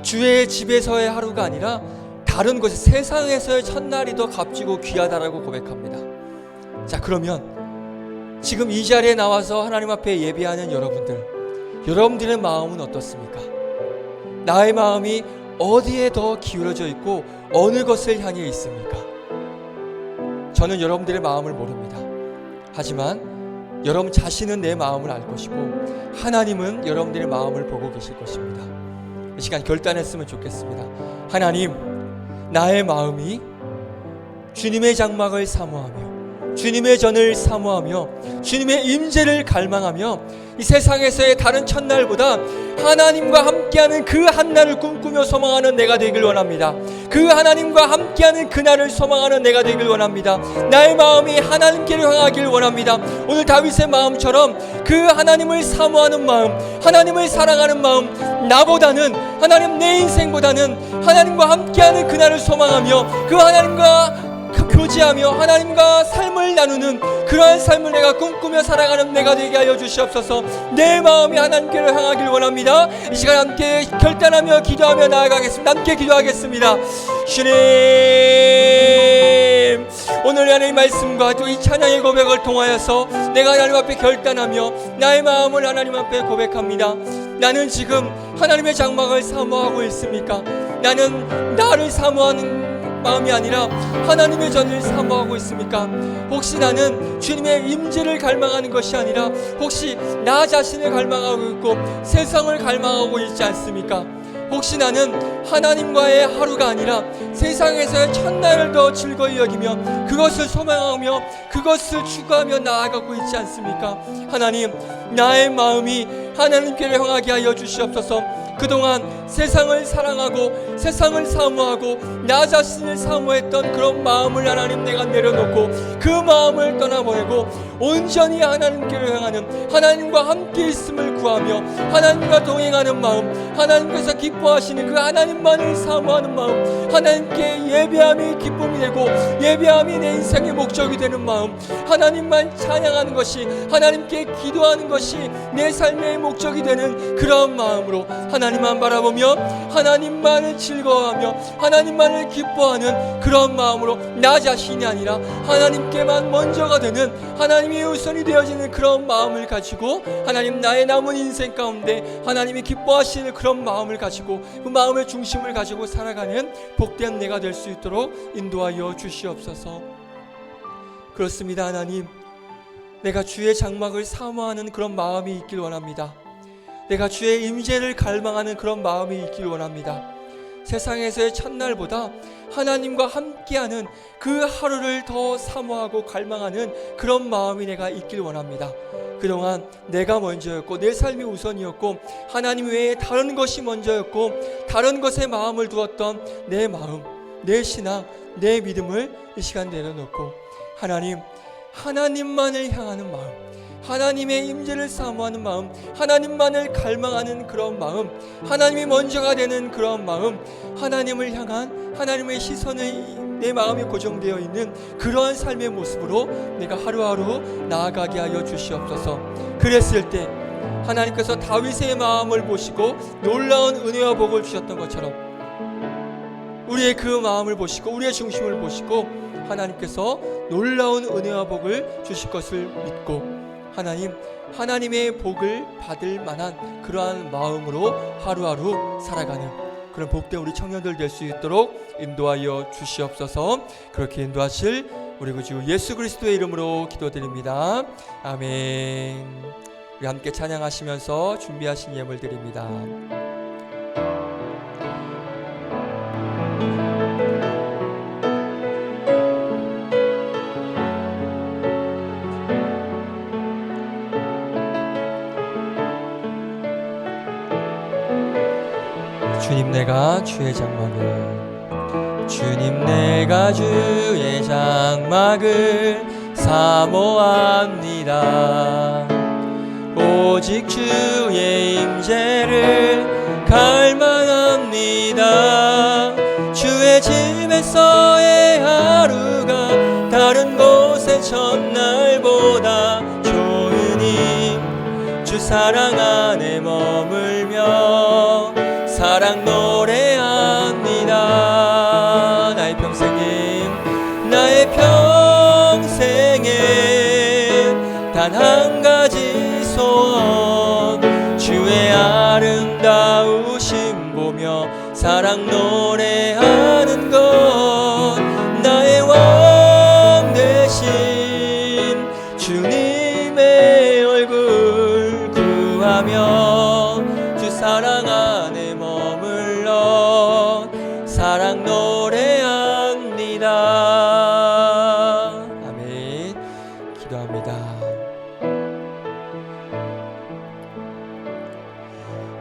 주의 집에서의 하루가 아니라 다른 곳의 세상에서의 첫날이 더 값지고 귀하다라고 고백합니다. 자, 그러면 지금 이 자리에 나와서 하나님 앞에 예배하는 여러분들의 마음은 어떻습니까? 나의 마음이 어디에 더 기울어져 있고 어느 것을 향해 있습니까? 저는 여러분들의 마음을 모릅니다. 하지만 여러분 자신은 내 마음을 알 것이고 하나님은 여러분들의 마음을 보고 계실 것입니다. 이 시간 결단했으면 좋겠습니다. 하나님, 나의 마음이 주님의 장막을 사모하며 주님의 전을 사모하며 주님의 임재를 갈망하며 이 세상에서의 다른 첫날보다 하나님과 함께하는 그 한날을 꿈꾸며 소망하는 내가 되길 원합니다. 그 하나님과 함께하는 그날을 소망하는 내가 되길 원합니다. 나의 마음이 하나님께로 향하길 원합니다. 오늘 다윗의 마음처럼 그 하나님을 사모하는 마음, 하나님을 사랑하는 마음, 나보다는 하나님, 내 인생보다는 하나님과 함께하는 그날을 소망하며 그 하나님과 교제하며 하나님과 삶을 나누는 그러한 삶을 내가 꿈꾸며 살아가는 내가 되게 하여 주시옵소서. 내 마음이 하나님께로 향하길 원합니다. 이 시간 함께 결단하며 기도하며 나아가겠습니다. 함께 기도하겠습니다. 주님, 오늘 하나님의 말씀과 또 이 찬양의 고백을 통하여서 내가 하나님 앞에 결단하며 나의 마음을 하나님 앞에 고백합니다. 나는 지금 하나님의 장막을 사모하고 있습니까? 나는 나를 사모하는 마음이 아니라 하나님의 전을 사모하고 있습니까? 혹시 나는 주님의 임재를 갈망하는 것이 아니라 혹시 나 자신을 갈망하고 있고 세상을 갈망하고 있지 않습니까? 혹시 나는 하나님과의 하루가 아니라 세상에서의 첫날을 더 즐거이 여기며 그것을 소망하며 그것을 추구하며 나아가고 있지 않습니까? 하나님, 나의 마음이 하나님께로 향하게 하여 주시옵소서. 그동안 세상을 사랑하고 세상을 사모하고 나 자신을 사모했던 그런 마음을 하나님, 내가 내려놓고 그 마음을 떠나보내고 온전히 하나님께로 향하는, 하나님과 함께 있음을 구하며 하나님과 동행하는 마음, 하나님께서 기뻐하시는 그 하나님만을 사모하는 마음, 하나님께 예배함이 기쁨이 되고 예배함이 내 인생의 목적이 되는 마음, 하나님만 찬양하는 것이, 하나님께 기도하는 것이 내 삶의 목적이 되는 그런 마음으로 하나님만 바라보며 하나님만을 즐거워하며 하나님만을 기뻐하는 그런 마음으로 나 자신이 아니라 하나님께만 먼저가 되는, 하나님이 우선이 되어지는 그런 마음을 가지고 하나님, 나의 남은 인생 가운데 하나님이 기뻐하시는 그런 마음을 가지고 그 마음의 중심을 가지고 살아가는 복된 내가 될 수 있도록 인도하여 주시옵소서. 그렇습니다. 하나님, 내가 주의 장막을 사모하는 그런 마음이 있길 원합니다. 내가 주의 임재를 갈망하는 그런 마음이 있길 원합니다. 세상에서의 첫날보다 하나님과 함께하는 그 하루를 더 사모하고 갈망하는 그런 마음이 내가 있길 원합니다. 그동안 내가 먼저였고 내 삶이 우선이었고 하나님 외에 다른 것이 먼저였고 다른 것에 마음을 두었던 내 마음, 내 신앙, 내 믿음을 이 시간 내려놓고 하나님, 하나님만을 향하는 마음, 하나님의 임재를 사모하는 마음, 하나님만을 갈망하는 그런 마음, 하나님이 먼저가 되는 그런 마음, 하나님을 향한 하나님의 시선이 내 마음이 고정되어 있는 그러한 삶의 모습으로 내가 하루하루 나아가게 하여 주시옵소서. 그랬을 때 하나님께서 다윗의 마음을 보시고 놀라운 은혜와 복을 주셨던 것처럼 우리의 그 마음을 보시고 우리의 중심을 보시고 하나님께서 놀라운 은혜와 복을 주실 것을 믿고 하나님, 하나님의 복을 받을 만한 그러한 마음으로 하루하루 살아가는 그런 복된 우리 청년들 될 수 있도록 인도하여 주시옵소서. 그렇게 인도하실 우리 구주 예수 그리스도의 이름으로 기도드립니다. 아멘. 우리 함께 찬양하시면서 준비하신 예물 드립니다. 주님, 내가 주의 장막을, 주님 내가 주의 장막을 사모합니다. 오직 주의 임재를 갈망합니다. 주의 집에서의 하루가 다른 곳의 첫날보다 좋으니 주 사랑 안에 머물며 사랑 노래합니다. 나의 평생에 단 한 가지 소원, 주의 아름다우심 보며 사랑 노래하는 것, 나의 왕 되신 주님의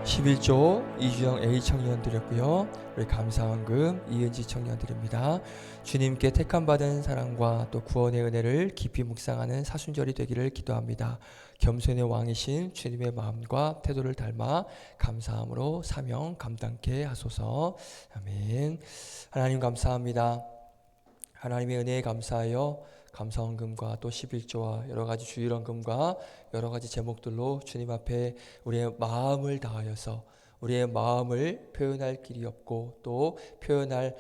11조 이주영 A 청년 드렸고요. 우리 감사원금 이은지 청년 드립니다. 주님께 택함받은 사랑과 또 구원의 은혜를 깊이 묵상하는 사순절이 되기를 기도합니다. 겸손의 왕이신 주님의 마음과 태도를 닮아 감사함으로 사명 감당케 하소서. 아멘. 하나님 감사합니다. 하나님의 은혜에 감사하여 감사원금과 또 11조와 여러가지 주일원금과 여러가지 제목들로 주님 앞에 우리의 마음을 다하여서 우리의 마음을 표현할 길이 없고 또 표현할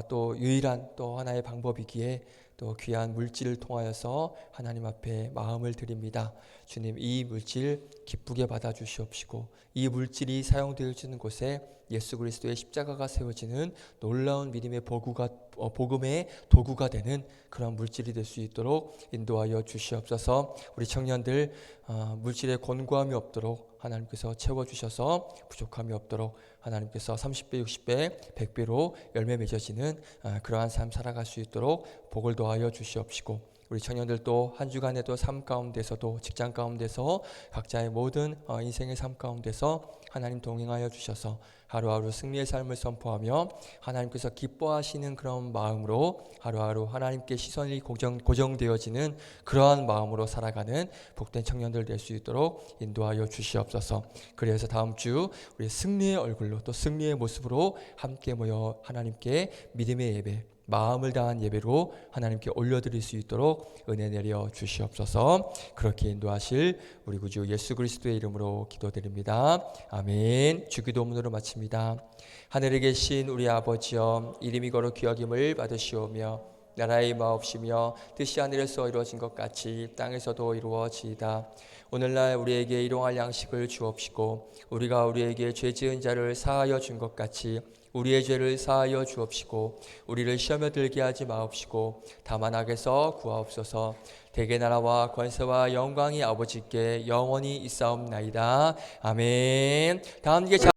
또 유일한 또 하나의 방법이기에 또 귀한 물질을 통하여서 하나님 앞에 마음을 드립니다. 주님, 이 물질 기쁘게 받아주시옵시고 이 물질이 사용되어지는 곳에 예수 그리스도의 십자가가 세워지는 놀라운 믿음의 복음의 도구가 되는 그런 물질이 될 수 있도록 인도하여 주시옵소서. 우리 청년들 물질에 권고함이 없도록 하나님께서 채워주셔서 부족함이 없도록 하나님께서 30배, 60배, 100배로 열매 맺어지는 그러한 삶 살아갈 수 있도록 복을 더하여 주시옵시고 우리 청년들도 한 주간에도 삶 가운데서도 직장 가운데서 각자의 모든 인생의 삶 가운데서 하나님 동행하여 주셔서 하루하루 승리의 삶을 선포하며 하나님께서 기뻐하시는 그런 마음으로 하루하루 하나님께 시선이 고정되어지는 그러한 마음으로 살아가는 복된 청년들 될 수 있도록 인도하여 주시옵소서. 그래서 다음 주 우리 승리의 얼굴로 또 승리의 모습으로 함께 모여 하나님께 믿음의 예배 마음을 다한 예배로 하나님께 올려드릴 수 있도록 은혜 내려 주시옵소서. 그렇게 인도하실 우리 구주 예수 그리스도의 이름으로 기도드립니다. 아멘. 주기도문으로 마칩니다. 하늘에 계신 우리 아버지여, 이름이 거룩 귀하김을 받으시오며 나라의 마옵시며 뜻이 하늘에서 이루어진 것 같이 땅에서도 이루어지이다. 오늘날 우리에게 일용할 양식을 주옵시고 우리가 우리에게 죄 지은 자를 사하여 준 것 같이 우리의 죄를 사하여 주옵시고 우리를 시험에 들게 하지 마옵시고 다만 악에서 구하옵소서. 대개 나라와 권세와 영광이 아버지께 영원히 있사옵나이다. 아멘. 다 함께